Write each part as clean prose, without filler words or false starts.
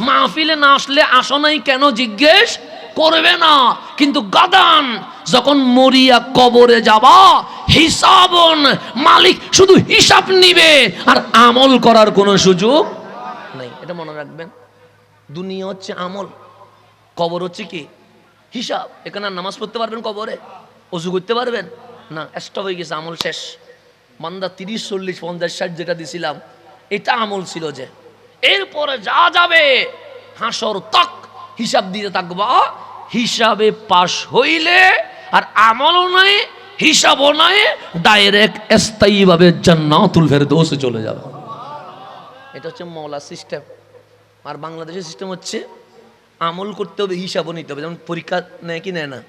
মাহফিলে না আসলে আসো নাই কেন জিজ্ঞেস করবে না। কিন্তু গাদান যখন মরিয়া কবরে যাবা, হিসাবন, মালিক শুধু হিসাব নিবে আর আমল করার কোনো সুযোগ নাই। এটা মনে রাখবেন। দুনিয়া হচ্ছে আমল, কবর হচ্ছে কি হিসাব। এখানে নামাজ পড়তে পারবেন, কবরে ওযু করতে পারবেন না, স্টপ হয়ে গেছে, আমল শেষ। বান্দা 30, 40, 50, 60 যেটা দিছিলাম এটা আমল ছিল যে। এরপরে যা যাবে হাসর তক হিসাব দিতে থাকবা। হিসাবে পাশ হইলে আর আমলও নাই, হিসাবও নাই, ডাইরেক্ট স্থায়ীভাবে জান্নাতুল ফেরদৌসে চলে যাবে। এটা হচ্ছে মওলার সিস্টেম। আর বাংলাদেশের সিস্টেম হচ্ছে আমল করতে হবে, হিসাবও নিতে হবে। যেমন পরীক্ষা নেয় কি নেয় না,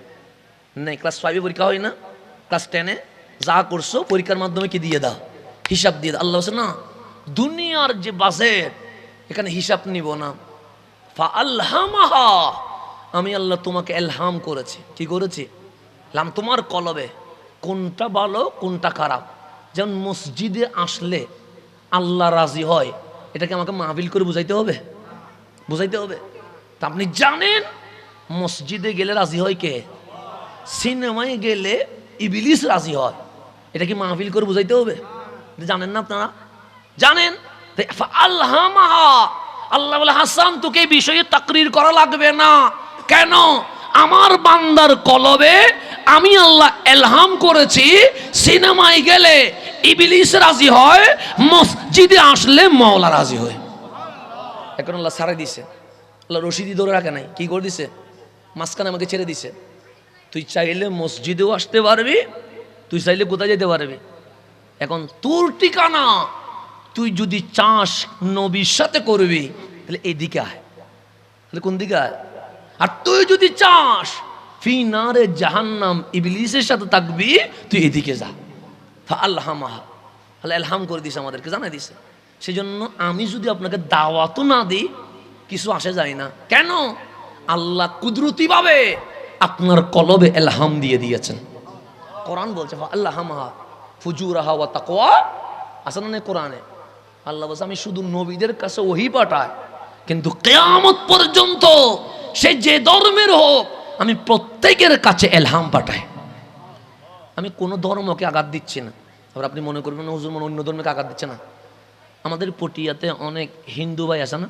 নেই। ক্লাস 5-এ পরীক্ষা হয় না, ক্লাস 10-এ যা করছো পরীক্ষার মাধ্যমে কি দিয়ে দাও, হিসাব দিয়ে দাও। আল্লাহ বলছে না, দুনিয়ার যে বাজেট এখানে হিসাব নিব না। ফাআলহামাহা, আমি আল্লাহ তোমাকে এলহাম করেছি। কি করেছি? লাম তোমার কলবে কোনটা ভালো কোনটা খারাপ। যেমন মসজিদে আসলে আল্লাহ রাজি হয়, এটাকে আমাকে মাহফিল করে বুঝাইতে হবে, বুঝাইতে হবে। তা আপনি জানেন মসজিদে গেলে রাজি হয় কে? সিনেমায় গেলে ইবলিস রাজি হয়, এটা কি মাহফিল করে বুঝাইতে হবে? জানেন না আপনারা? জানেন। আল্লামাহা, আল্লাহ বলে হাসান তোকে এই বিষয়ে তাকরির করা লাগবে না। কেন? আমার বান্দার কলবে আমি আল্লাহ এলহাম করেছি, সিনেমায় গেলে ইবলিস রাজি হয়, মসজিদে আসলে মাওলা রাজি হয়। এখন আল্লাহ ছাড়ে দিছে, আল্লাহ রশিদি ধরে রাখে নাই, কি করে দিছে? মাঝখানে আমাকে ছেড়ে দিছে। তুই চাইলে মসজিদেও আসতে পারবি, তুই চাইলে কোথায় যেতে পারবি। এখন তোর ঠিকানা, তুই যদি চাস নবীর সাথে করবি তাহলে এদিকে আয়, তাহলে কোন দিকে আয়। আর তুই যদি চাস ফি নারে জাহান্নাম, ইবলিসের সাথে থাকবি, তুই এদিকে যা। আল্লাহামাহা, আল্লাহ এলহাম করে দিছে, আমাদেরকে জানাই দিছে। সেই জন্য আমি যদি আপনাকে দাওয়াতও না দিই কিছু আসে যায় না। কেন? আল্লাহ কুদরতিভাবে আপনার কলবে এলহাম দিয়ে দিয়েছেন। কোরআন বলছে আল্লাহামাহা ফুজুরাহা ওয়া তাকওয়া, আছে না কোরআনে? আল্লাহ বলছে আমি শুধু নবীদের কাছে ওহী পাঠাই, কিন্তু কিয়ামত পর্যন্ত সে যে ধর্মের হোক আমি প্রত্যেকের কাছে এলহাম পাঠাই। আমি কোনো ধর্মকে আঘাত দিচ্ছি না। আবার আপনি মনে করবেন হুজুর মনে অন্য ধর্মকে আঘাত দিচ্ছে না। আমাদের পটিয়াতে অনেক হিন্দু ভাই আছে না?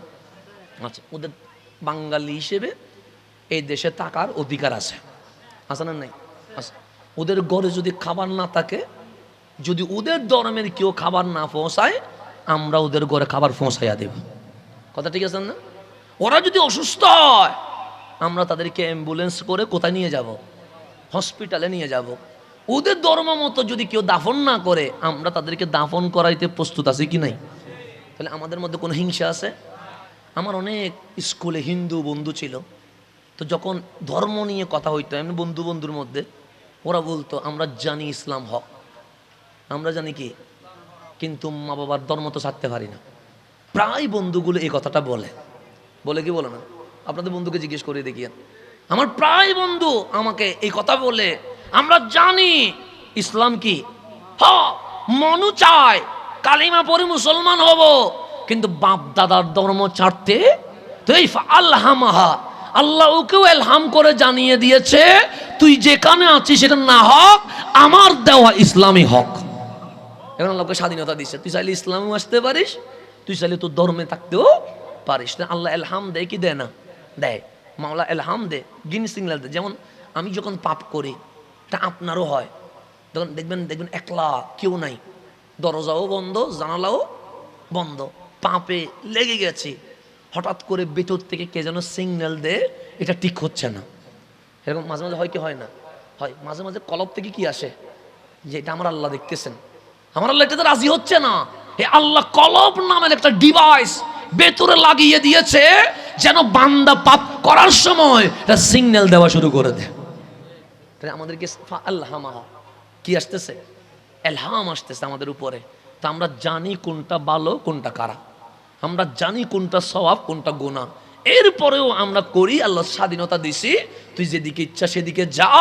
আচ্ছা, ওদের বাঙালি হিসেবে এই দেশে থাকার অধিকার আছে, আছে না? নাই? আচ্ছা, ওদের ঘরে যদি খাবার না থাকে, যদি ওদের ধর্মের কেউ খাবার না পৌঁছায়, আমরা ওদের ঘরে খাবার পৌঁছাইয়া দেব। কথা ঠিক আছে না? ওরা যদি অসুস্থ হয় আমরা তাদেরকে অ্যাম্বুলেন্স করে কোথায় নিয়ে যাব? হসপিটালে নিয়ে যাব। ওদের ধর্ম মতো যদি কেউ দাফন না করে, আমরা তাদেরকে দাফন করাইতে প্রস্তুত আছি কি নাই? তাহলে আমাদের মধ্যে কোনো হিংসা আছে? আমার অনেক স্কুলে হিন্দু বন্ধু ছিল, তো যখন ধর্ম নিয়ে কথা হইতো এমনি বন্ধুর মধ্যে, ওরা বলতো আমরা জানি ইসলাম হক, আমরা জানি কি, কিন্তু মা বাবার ধর্ম তো ছাড়তে পারি না। প্রায় বন্ধুগুলো এই কথাটা বলে, বলে কি বলে না? আপনাদের বন্ধুকে জিজ্ঞেস করে দেখিয়েন। আমার প্রায় বন্ধু আমাকে এই কথা বলে, আমরা জানি ইসলাম কি, মনু চায় কালিমা পড়ে মুসলমান হব, কিন্তু বাপ দাদার ধর্ম ছাড়তে তো এই আল্লাহামাহা, আল্লাহ ওকেও এলহাম করে জানিয়ে দিয়েছে তুই যেখানে আছিস সেটা না হক আমার দেওয়া ইসলামী হক। এখন আল্লাহকে স্বাধীনতা দিচ্ছে, তুই চাইলে ইসলামেও আসতে পারিস, তুই চাইলে তোর ধর্মে থাকতেও পারিস। না আল্লাহ এলহাম দেয় কি দেয় না? দেয়। মাওলা এলহাম দে, গিন সিগন্যাল দেয়। যেমন আমি যখন পাপ করি, তা আপনারও হয়, তখন দেখবেন একলা কেউ নাই, দরজাও বন্ধ, জানালাও বন্ধ, পাপে লেগে গেছি, হঠাৎ করে ভেতর থেকে কে যেন সিগন্যাল দে, এটা ঠিক হচ্ছে না। এরকম মাঝে মাঝে হয় কি হয় না? হয়। মাঝে মাঝে কলব থেকে কি আসে, যে এটা আমার আল্লাহ দেখতেছেন, আমার আল্লাহ এটাতে রাজি হচ্ছে না। এই আল্লাহ কলব নামের একটা ডিভাইস ভেতরে লাগিয়ে দিয়েছে, যেন বান্দা পাপ করার সময় এটা সিগন্যাল দেওয়া শুরু করে দেয়। তাহলে আমাদেরকে আল্লাহামাহা কি আসতেছে? এলহাম আসতেছে আমাদের উপরে। তা আমরা জানি কোনটা ভালো কোনটা খারাপ, আমরা জানি কোনটা সওয়াব কোনটা গুনাহ, এরপরেও আমরা করি। আল্লাহ স্বাধীনতা দিছি, তুই যেদিকে ইচ্ছা সেদিকে যা,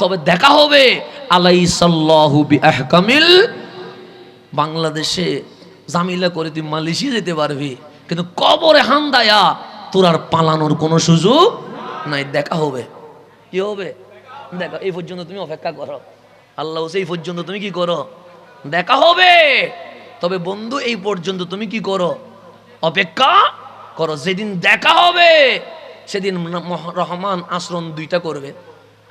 তবে দেখা হবে আলাইসাল্লাহু বিআহকামিল। বাংলাদেশে জামিলা করে তুই মালয়েশিয়া যেতে পারবি, কিন্তু কবরে হান্দায়া তোর আর পালানোর কোনো সুযোগ নাই। দেখা হবে। কি হবে? দেখা। এই পর্যন্ত তুমি অপেক্ষা করো। আল্লাহ এই পর্যন্ত তুমি কি করো? দেখা হবে। তবে বন্ধু এই পর্যন্ত তুমি কি করো? অপেক্ষা করো। যেদিন দেখা হবে সেদিন রহমান আচরণ দুইটা করবে।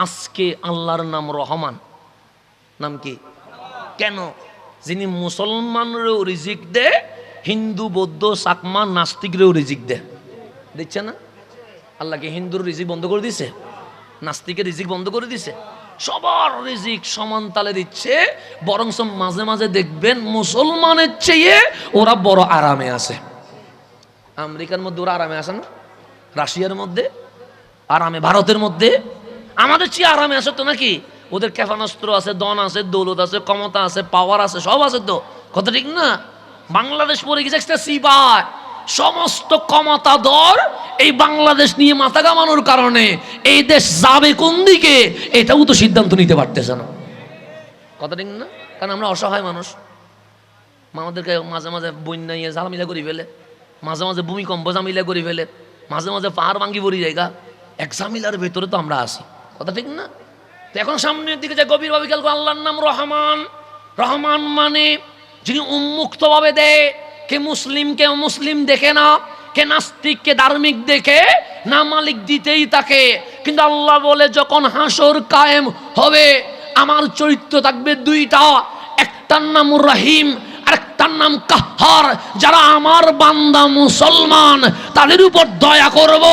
আজকে আল্লাহর নাম রহমান। নাম কি? কেন? যিনি মুসলমানরেও রিজিক দে, হিন্দু বৌদ্ধ চাকমা নাস্তিকরেও রিজিক দে। দেখছে না? আল্লাহকে হিন্দুর রিজিক বন্ধ করে দিছে, নাস্তিকের রিজিক বন্ধ করে দিছে। সবার রিজিক সমান তালে দিচ্ছে। বরং মাঝে মাঝে দেখবেন মুসলমানের চেয়ে ওরা বড় আরামে আছে। আমেরিকার মধ্যে ওরা আরামে আছে না? রাশিয়ার মধ্যে আরামে, ভারতের মধ্যে আমাদের চেয়ে আরামে আছে তো নাকি? ওদের ক্ষেপণাস্ত্র আছে, দন আছে, দৌলত আছে, ক্ষমতা আছে, পাওয়ার আছে, সব আছে তো। কথা ঠিক না? বাংলাদেশ পরে গেছে একটা সিবাই। সমস্ত ক্ষমতাধর এই বাংলাদেশ নিয়ে মাথা কামানোর কারণে এই দেশ যাবে কোন দিকে এটাও তো সিদ্ধান্ত নিতে পারতেছে না। কথা ঠিক না? কারণ আমরা অসহায় মানুষ। আমাদেরকে মাঝে মাঝে বন্যা নিয়ে ঝামেলা করে ফেলে, মাঝে মাঝে ভূমিকম্প ঝামেলা করে ফেলে, মাঝে মাঝে পাহাড় ভাঙ্গি পড়ি জায়গা। এক ঝামেলার ভেতরে তো আমরা আছি। কথা ঠিক না? তো এখন সামনের দিকে যে গভীরভাবে খেয়াল করে, আল্লাহর নাম রহমান। রহমান মানে যিনি উন্মুক্তভাবে দেয়। কে মুসলিম, কে মুসলিম দেখে না, কে নাস্তিক, কে ধার্মিক দেখে না, মালিক দিতেই তাকে। কিন্তু আল্লাহ বলে যখন হাসর কায়েম হবে আমার চরিত্র থাকবে দুইটা, একটার নাম রহিম আর একটার নাম কাহ্হার। যারা আমার বান্দা মুসলমান তাদের উপর দয়া করব,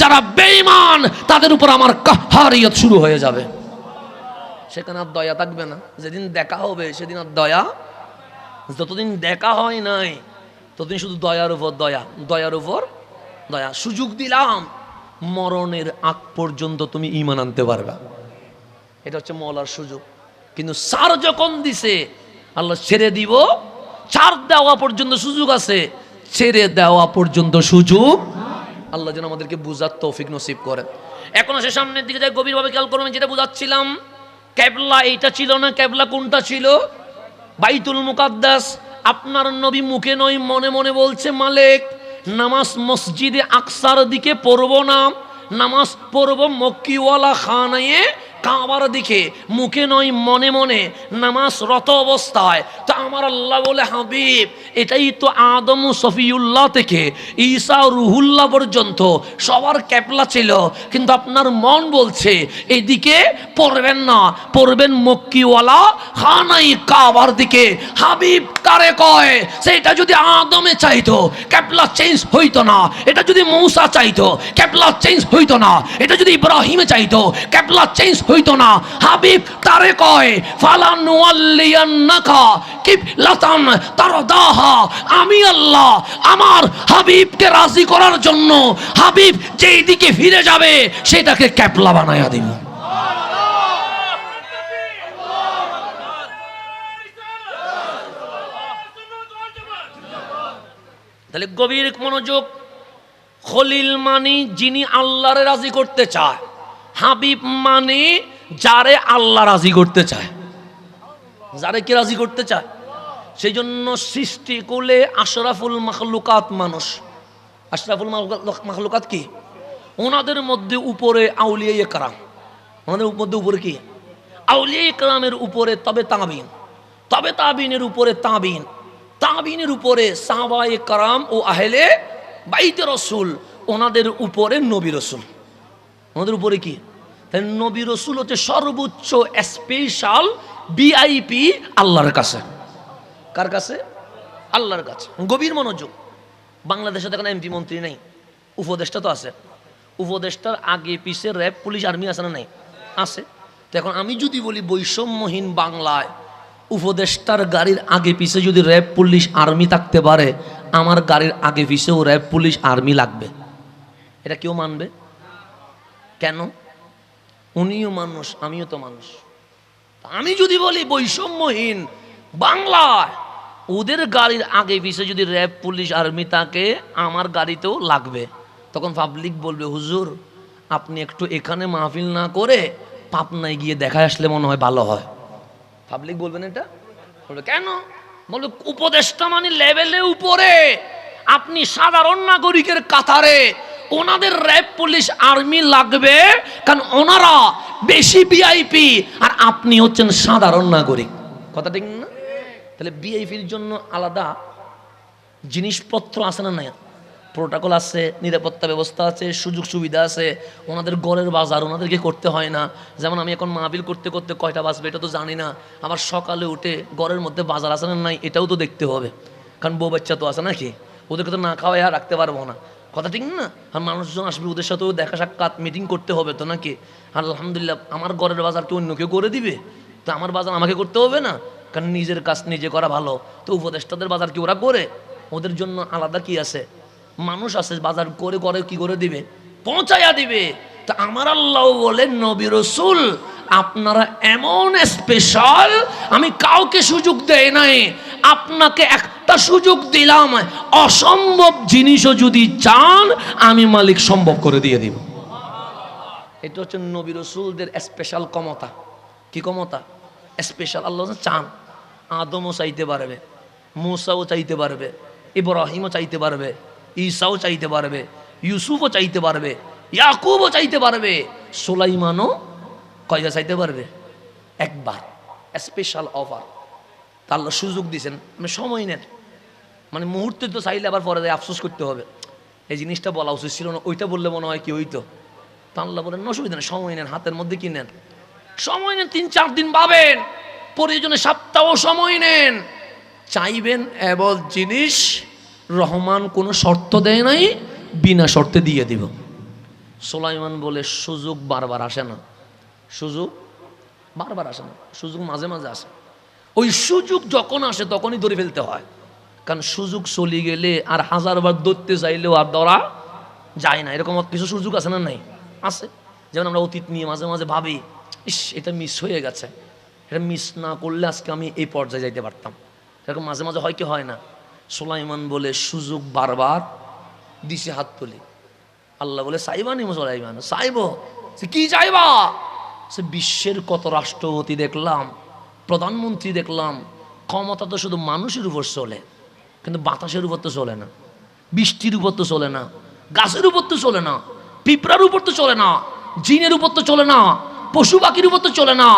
যারা বেঈমান তাদের উপর আমার কাহ্হারিয়ত শুরু হয়ে যাবে। সেখানে আর দয়া থাকবে না। যেদিন দেখা হবে সেদিন আর দয়া, যতদিন দেখা হয় নাই ততদিন শুধু দয়ার উপর দয়া, দয়ার উপর দয়া। সুযোগ দিলাম মরণের আগ পর্যন্ত তুমি ঈমান আনতে পারবা, এটা হচ্ছে মওলার সুযোগ। কিন্তু সার যখন দিছে আল্লাহ ছেড়ে দিব, ছাড় দেওয়া পর্যন্ত সুযোগ আছে, ছেড়ে দেওয়া পর্যন্ত সুযোগ। আল্লাহ যেন আমাদেরকে বুঝার তৌফিক নসিব করেন। এখন আসে সামনের দিকে যাই, গভীরভাবে খেয়াল করবেন। যেটা বুঝাচ্ছিলাম, কেবলা এইটা ছিল না। কেবলা কোনটা ছিল? বাইতুল মুকাদ্দাস। আপনার নবী মুখে নয় মনে মনে বলছে মালিক নামাজ মসজিদে আকসার দিকে পড়ব না, নামাজ পড়ব মক্কিওয়ালা খানায়ে কাবার দিকে। মুখে নয় মনে মনে নামাজরত অবস্থায়। তা আমার আল্লাহ বলে হাবিব এটাই তো আদম সফিউল্লাহ থেকে ঈসা রুহুল্লাহ পর্যন্ত সবার ক্যাবলা ছিল। কিন্তু আপনার মন বলছে এদিকে পড়বেন না, পড়বেন মক্কিওয়ালা খানাই কাবার দিকে। হাবিব কারে কয়? সেটা যদি আদমে চাইতো ক্যাবলা চেঞ্জ হইতো না, এটা যদি মূসা চাইতো ক্যাবলা চেঞ্জ হইতো না, এটা যদি ইব্রাহিমে চাইতো ক্যাবলা চেঞ্জ হইতো না। হাবিব তারে কয় ফালানুয়াল্লিয়ান্নাকা কিবলাতান তারদাহা। আমি আল্লাহ আমার হাবিবকে রাজি করার জন্য হাবিব যেই দিকে ফিরে যাবে সেটাকে ক্যাবলা বানায়া দিব। তাহলে গভীর মনোযোগ। খলিল মানে যিনি আল্লাহরে রাজি করতে চায়, হাবিব মানে যারে আল্লাহ রাজি করতে চায়, যারে কি রাজি করতে চায়। সেই জন্য সৃষ্টি করলে আশরাফুল মাখলুকাত মানুষ। আশরাফুল মাখলুকাত কি? ওনাদের মধ্যে উপরে আউলিয়া ইকরাম, ওনাদের মধ্যে উপরে কি? আউলিয়া ইকরামের উপরে তবে তাবিন, তবে তাবিনের উপরে তাবিন, তাবিনের উপরে সাহাবায়ে কেরাম ও আহলে বাইতে রসুল, ওনাদের উপরে নবী রসুল। ওনাদের উপরে কি? তাই নবী রসুল হচ্ছে সর্বোচ্চ স্পেশাল ভিআইপি আল্লাহর কাছে। কার কাছে? আল্লাহর কাছে। গভীর মনোযোগ। বাংলাদেশে দেখেন এমপি মন্ত্রী নেই, উপদেষ্টা তো আছে। উপদেষ্টার আগে পিছে র্যাব পুলিশ আর্মি আছে না? নাই, আছে। তো এখন আমি যদি বলি বৈষম্যহীন বাংলায় উপদেষ্টার গাড়ির আগে পিছে যদি র্যাব পুলিশ আর্মি থাকতে পারে, আমার গাড়ির আগে পিছেও র্যাব পুলিশ আর্মি লাগবে। এটা কেউ মানবে? কেন? উনিও মানুষ, আমিও তো মানুষ। আমি যদি বলি বৈষম্যহীন বাংলায় ওদের গাড়ির আগে পিছে যদি র্যাব পুলিশ আর্মি থাকে, আমার গাড়িতেও লাগবে। তখন পাবলিক বলবে হুজুর আপনি একটু এখানে মাহফিল না করে পাবনায় গিয়ে দেখা আসলে মনে হয় ভালো হয়। পাবলিক বলবেন এটা? বলবে কেন? বলবে উপদেষ্টা মানে লেভেলে উপরে, আপনি সাধারণ নাগরিকের কাতারে ওনাদের র্যাব পুলিশ আর্মি লাগবে, কারণ ওনারা বেশি ভিআইপি আর আপনি হচ্ছেন সাধারণ নাগরিক। কথা ঠিক না? তাহলে ভিআইপির জন্য আলাদা জিনিসপত্র আছে না? নাই, প্রোটোকল আছে, নিরাপত্তা ব্যবস্থা আছে, সুযোগ সুবিধা আছে। ওনাদের গড়ের বাজার ওনাদেরকে করতে হয় না। যেমন আমি এখন মাহফিল করতে করতে কয়টা বাজবে এটা তো জানি না, আবার সকালে উঠে গড়ের মধ্যে বাজার আছে না নাই এটাও তো দেখতে হবে, কারণ বউ বাচ্চা তো আছে নাকি, ওদেরকে তো না খাওয়াই আর রাখতে পারবো না। কথা ঠিক না? আর মানুষজন আসবে, ওদের সাথেও দেখা সাক্ষাৎ মিটিং করতে হবে তো নাকি। আর আলহামদুলিল্লাহ আমার ঘরের বাজার কি অন্য কেউ করে দিবে? তো আমার বাজার আমাকে করতে হবে না, কারণ নিজের কাজ নিজে করা ভালো। তো উপদেষ্টাদের বাজার কি ওরা করে? ওদের জন্য আলাদা কি আছে, মানুষ আছে, বাজার করে করে কি করে দিবে, পৌঁছাইয়া দিবে। তা আমার আল্লাহ বলেন নবী রাসূল আপনারা এমন স্পেশাল, আমি কাউকে সুযোগ দেই নাই, আপনাকে একটা সুযোগ দিলাম, অসম্ভব জিনিসও যদি চান আমি মালিক সম্ভব করে দিয়ে দিব। এটা হচ্ছে নবী রাসূলদের স্পেশাল ক্ষমতা। কি ক্ষমতা? স্পেশাল। আল্লাহ চান আদমও চাইতে পারবে, মূসাও চাইতে পারবে, ইব্রাহিমও চাইতে পারবে, ঈসাও চাইতে পারবে, ইউসুফও চাইতে পারবে, ইয়াকুবও চাইতে পারবে, সুলাইমানও কয়টা চাইতে পারবে? একবার। Special offer. তা আল্লাহ সুযোগ দিয়েছেন, মানে সময় নেন, মানে মুহূর্তে তো চাইলে আবার পরে যায় আফসোস করতে হবে, এই জিনিসটা বলা উচিত ছিল না, ওইটা বললে মনে হয় কি হইতো। তা আল্লাহ বলেন অসুবিধা নেই, সময় নেন, হাতের মধ্যে কি নেন, সময় নেন, 3-4 দিন ভাবেন, প্রয়োজনে সপ্তাহ সময় নেন, চাইবেন এবল জিনিস রহমান কোনো শর্ত দেয় নাই, বিনা শর্তে দিয়ে দিব। সুলাইমান বলে সুযোগ বারবার আসে না, সুযোগ বারবার আসে না, সুযোগ মাঝে মাঝে আসে। ওই সুযোগ যখন আসে তখনই ধরে ফেলতে হয়, কারণ সুযোগ চলে গেলে আর 1000বার ধরতে চাইলেও আর ধরা যায় না। এরকম কিছু সুযোগ আছে না? নাই, আছে। যেমন আমরা অতীত নিয়ে মাঝে মাঝে ভাবি, ইস এটা মিস হয়ে গেছে, এটা মিস না করলে আজকে আমি এই পর্যায়ে যাইতে পারতাম। এরকম মাঝে মাঝে হয় কি হয় না? সুলাইমান বলে সুযোগ বারবার দিছে, হাত তুলি। আল্লাহ বলে চাইবানি সুলাইমান, চাইব। সে কি চাইবা? সে বিশ্বের কত রাষ্ট্রপতি দেখলাম, প্রধানমন্ত্রী দেখলাম, ক্ষমতা তো শুধু মানুষের উপর চলে, কিন্তু বাতাসের উপর তো চলে না, বৃষ্টির উপর তো চলে না, গাছের উপর তো চলে না, পিঁপড়ার উপর তো চলে না, জিনের উপর তো চলে না, পশু পাখির উপর তো চলে না,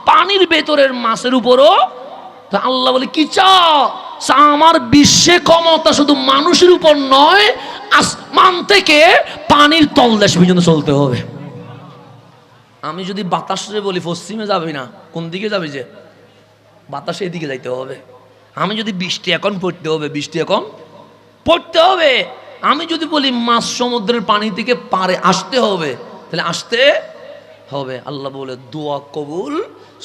পানির ভেতরের মাছের উপরও। তা আল্লাহ বলে কি চাও? আমার বিশ্বে ক্ষমতা শুধু মানুষের উপর নয়, আসমান থেকে পানির তলদেশ পর্যন্ত চলতে হবে। আমি যদি বাতাসে বলি পশ্চিমে যাবি না, কোন দিকে যাবি? যে বাতাসে এদিকে যাইতে হবে। আমি যদি বৃষ্টি এখন পড়তে হবে, বৃষ্টি এখন পড়তে হবে। আমি যদি বলি মাছ সমুদ্রের পানি থেকে পারে আসতে হবে, তাহলে আসতে হবে। আল্লাহ বলে দোয়া কবুল।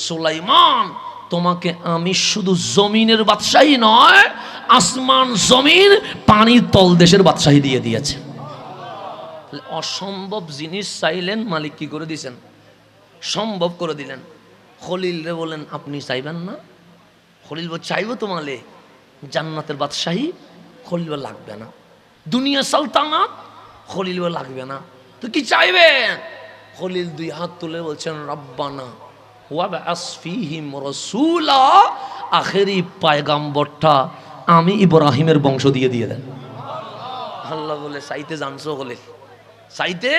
সুলাইমান তোমাকে আমি শুধু জমিনের বাদশাহী নয়, আসমান জমিন পানির তলদেশের বাদশাহী দিয়ে দিয়েছে। অসম্ভব জিনিস চাইলেন, মালিক কি করে দিয়েছেন? সম্ভব করে দিলেন। খলিল রে বলেন আপনি চাইবেন না? খলিল বল চাইবো তো মালে, জান্নাতের বাদশাহী। খলিল বল লাগবে না, দুনিয়া সালতানাত। খলিল বল লাগবে না, তো কি চাইবেন? খলিল 2 হাত তুলে বলছেন রব্বানা ওয়াবআস ফীহিম রাসূলা, আখেরি পয়গম্বরটা আমি ইব্রাহিমের বংশ দিয়ে দেন। আল্লাহ বলে চাইতে জানছো খলিল? চাইতে,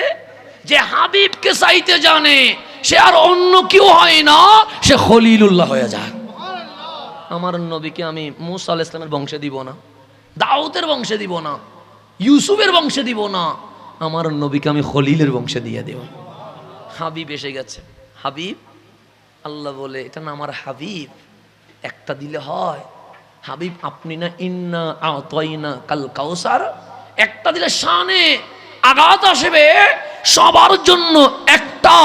যে হাবিবকে চাইতে জানে সে আর অন্য কেউ হয় না, সে খলিলুল্লাহ হয়ে যায়। আমার নবীকে আমি মুসা আলাইহিস সালামের বংশে দিব না, দাউদের বংশে দিব না, ইউসুফের বংশে দিব না, আমার নবীকে আমি খলিলের বংশে দিয়ে দেব। হাবিব এসে গেছে, হাবিব। আল্লাহ বলে এটা না আমার হাবিব, একটা দিলে হয়? হাবিব আপনি না, ইন্না আতাইনা কাল কাউসার, একটা দিলে শানে আঘাত আসবে। সবার জন্য একটা,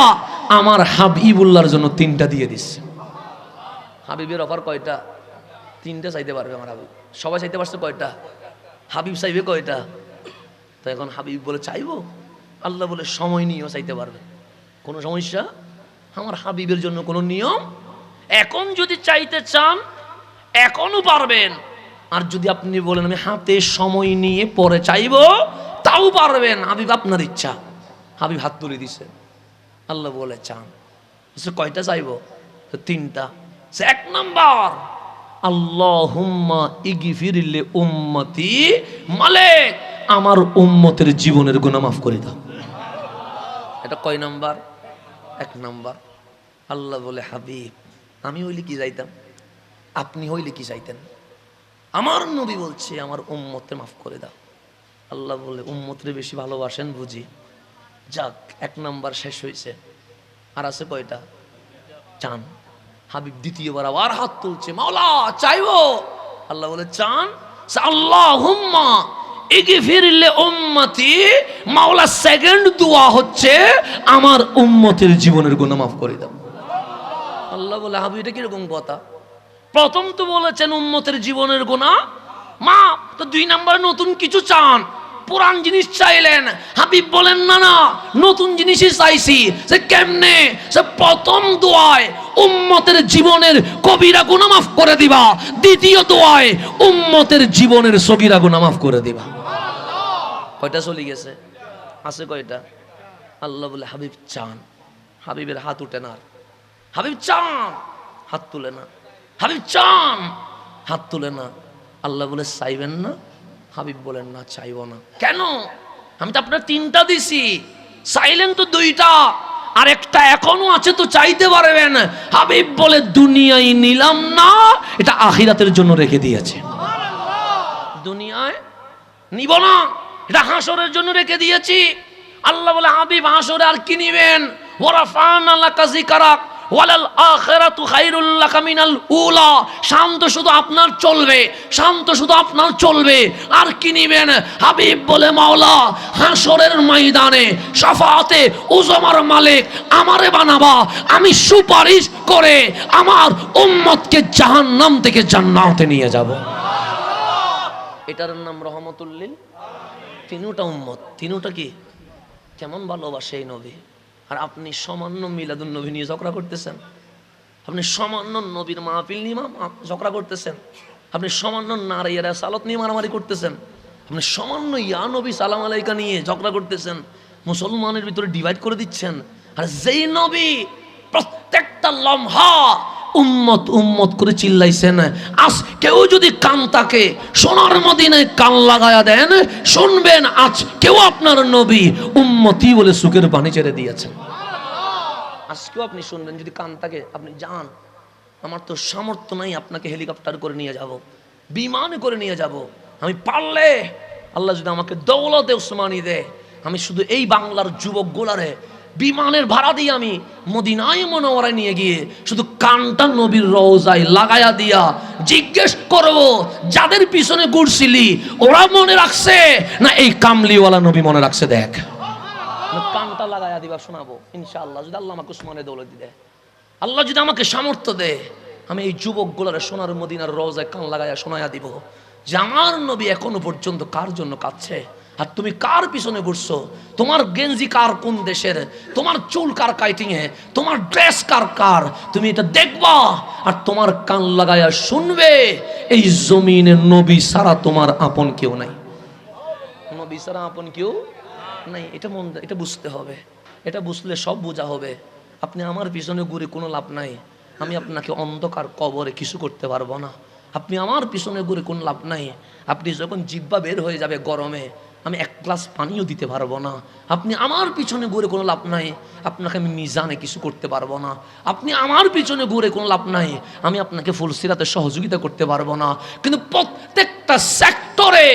আমার হাবিবুল্লাহর জন্য 3টা দিয়ে দিচ্ছে। হাবিবের অফার কয়টা? 3টা চাইতে পারবে আমার হাবিব। সবাই চাইতে পারছে কয়টা? হাবিব চাইবে কয়টা? তো এখন হাবিব বলে চাইবো, আল্লাহ বলে সময় নিয়েও চাইতে পারবে, কোনো সমস্যা। আমার হাবিবের জন্য কোনো নিয়ম। এখন যদি চাইতে চান এখনো পারবেন, আর যদি আপনি বলেন আমি হাতে সময় নিয়ে পরে চাইবো, তাও পারবেন। হাবিব আপনার ইচ্ছা। হাবিব হাত তুলে দিছে। আল্লাহ বলে চান, কয়টা চাইবো? 3টা। 1 নাম্বার, আল্লাহুম্মা ইগফির লি উম্মতি, মালিক আমার উম্মতের জীবনের গুনাহ মাফ করে দাও। এটা কয় নাম্বার? 1 নাম্বার। আল্লাহ বলে, হাবিব আমি হইলে কি যাইতাম, আপনি হইলে কি চাইতেন? আমার নবী বলছে আমার উম্মতকে মাফ করে দাও। আল্লাহ বলে, উম্মতরে বেশি ভালোবাসেন বুঝি। যাক, 1 নাম্বার শেষ হয়েছে। আর আছে কয়টা? চান। হাবিব দ্বিতীয়বার আবার হাত তুলছে, মাওলা চাইবো। আল্লাহ বলে, চান? আল্লাহুম্মা ইগফির লি উম্মতি। মাওলা সেকেন্ড দোয়া হচ্ছে আমার উম্মতের জীবনের গুনাহ মাফ করে দাও। আল্লাহ বলে, হাবিব এটা কিরকম কথা? প্রথম তো বলেছেন উম্মতের জীবনের গুনাহ মাফ, তো 2 নাম্বার নতুন কিছু চান, পুরান জিনিস চাইলেন। হাবিব বলেন, না না, নতুন জিনিসই চাইছি। সে কেমনে? সে প্রথম দোয়ায় উম্মতের জীবনের কবিরা গুনাহ মাফ করে দিবা, দ্বিতীয় দোয়ায় উম্মতের জীবনের সগীরা গুনাহ মাফ করে দিবা। কয়টা চলে গেছে? আছে কয়টা? আল্লাহ বলে, হাবিব চান। হাবিবের হাত উঠে না। হাবিব চান, হাত তুলে না। হাবিব চান, হাত তুলে না। আল্লাহ বলে, চাইবেন না? হাবিব বলেন, না চাইব না। কেন? আমি তো আপনার 3টা দিছি, চাইলেন তো 2টা, আর একটা এখনো আছে, তো চাইতে পারবেন। হাবিব বলে, দুনিয়ায় নিলাম না, এটা আখিরাতের জন্য রেখে দিয়েছে। দুনিয়ায় নিব না, এটা হাসরের জন্য রেখে দিয়েছি। আল্লাহ বলে, হাবিব হাসরে আর কি নিবেন? ওয়ারাফানা লাকা যিকরাক ওয়ালাল আখিরাতু খায়রুল লাকা মিনাল উলা। শান্ত শুধু আপনার চলবে, শান্ত শুধু আপনার চলবে, আর কি নিবেন? হাবিব বলে, মাওলা হাসরের ময়দানে শাফাআতে উযমার মালিক আমারে বানাবা, আমি সুপারিশ করে আমার উম্মতকে জাহান্নাম থেকে জান্নাতে নিয়ে যাব। এটার নাম রহমতুল লিল। 3টা উম্মত, 3টা কি কেমন ভালোবাসে এই নবী। আর আপনি সামান্য মিলাদুন নবী নিয়ে ঝগড়া করতেছেন, আপনি সামান্য নবীর মাহফিল নিয়ে ঝগড়া করতেছেন, আপনি সামান্য নারীর সালাত নিয়ে মারামারি করতেছেন, আপনি সামান্য ইয়া নবী সালাম আলাইকা নিয়ে ঝগড়া করতেছেন, মুসলমানের ভিতরে ডিভাইড করে দিচ্ছেন। আর যেই নবী প্রত্যেকটা লম্হা উম্মত উম্মত করে চিল্লাইছেন, আজ কেউ যদি কান তাকে সোনার মদিনায় কান লাগায়া দেন, শুনবেন আজ কেউ আপনার নবী উম্মতি বলে সুখের পানি ছেড়ে দিয়েছেন। আজকেও আপনি শুনবেন, যদি কান তাকে আপনি যান, আমার তো সামর্থ্য নাই আপনাকে হেলিকপ্টার করে নিয়ে যাব, বিমানে করে নিয়ে যাব। আমি পারলে আল্লাহ যদি আমাকে দৌলতে উসমানি দেয়, আমি শুধু এই বাংলার যুবক গোলারে বিমানের ভাড়া দিয়ে আমি মদিনায় মুনাওয়ারায় নিয়ে গিয়ে শুধু কানটা নবীর রওজায় লাগায়া দিয়া জিজ্ঞেস করব, যাদের পিছনে ঘুরছিলি ওরা মনে রাখছে না এই কামলিওয়ালা নবী মনে রাখছে? দেখ, কানটা লাগায়া দিবা, শোনাবো ইনশাআল্লাহ, যদি আল্লাহ আমাকে উসমানে দৌলত দেয়, আল্লাহ যদি আমাকে সামর্থ্য দেয়, আমি এই যুবক গোলারে সোনার মদিনার রওজায় কান লাগায়া শোনায়া দিব যে আমার নবী এখনো পর্যন্ত কার জন্য কাঁদছে, আর তুমি কার পিছনে ঘুরছো, তোমার গেঞ্জি কার কোন দেশের, তোমার চুল কার কাইটিং এ, তোমার ড্রেস কার কার, তুমি এটা দেখবা আর তোমার কান লাগায়া শুনবে। এই জমিনে নবী ছাড়া তোমার আপন কেউ নাই, নবী ছাড়া আপন কেউ নাই। এটা বুঝতে হবে, এটা বুঝলে সব বোঝা হবে। আপনি আমার পিছনে ঘুরে কোনো লাভ নাই, আমি আপনাকে অন্ধকার কবরে কিছু করতে পারবো না। আপনি আমার পিছনে ঘুরে কোনো লাভ নাই, আপনি যখন জিহ্বা বের হয়ে যাবে গরমে, আমি 1 গ্লাস পানিও দিতে পারবো না। আপনি আমার পিছনে ঘুরে কোনো লাভ নাই, আপনাকে আমি মিজানে কিছু করতে পারবো না। আপনি আমার পিছনে ঘুরে কোনো লাভ নাই, আমি আপনাকে ফুলসিরাতে সহযোগিতা করতে পারবো না। কিন্তু প্রত্যেকটা সেক্টরে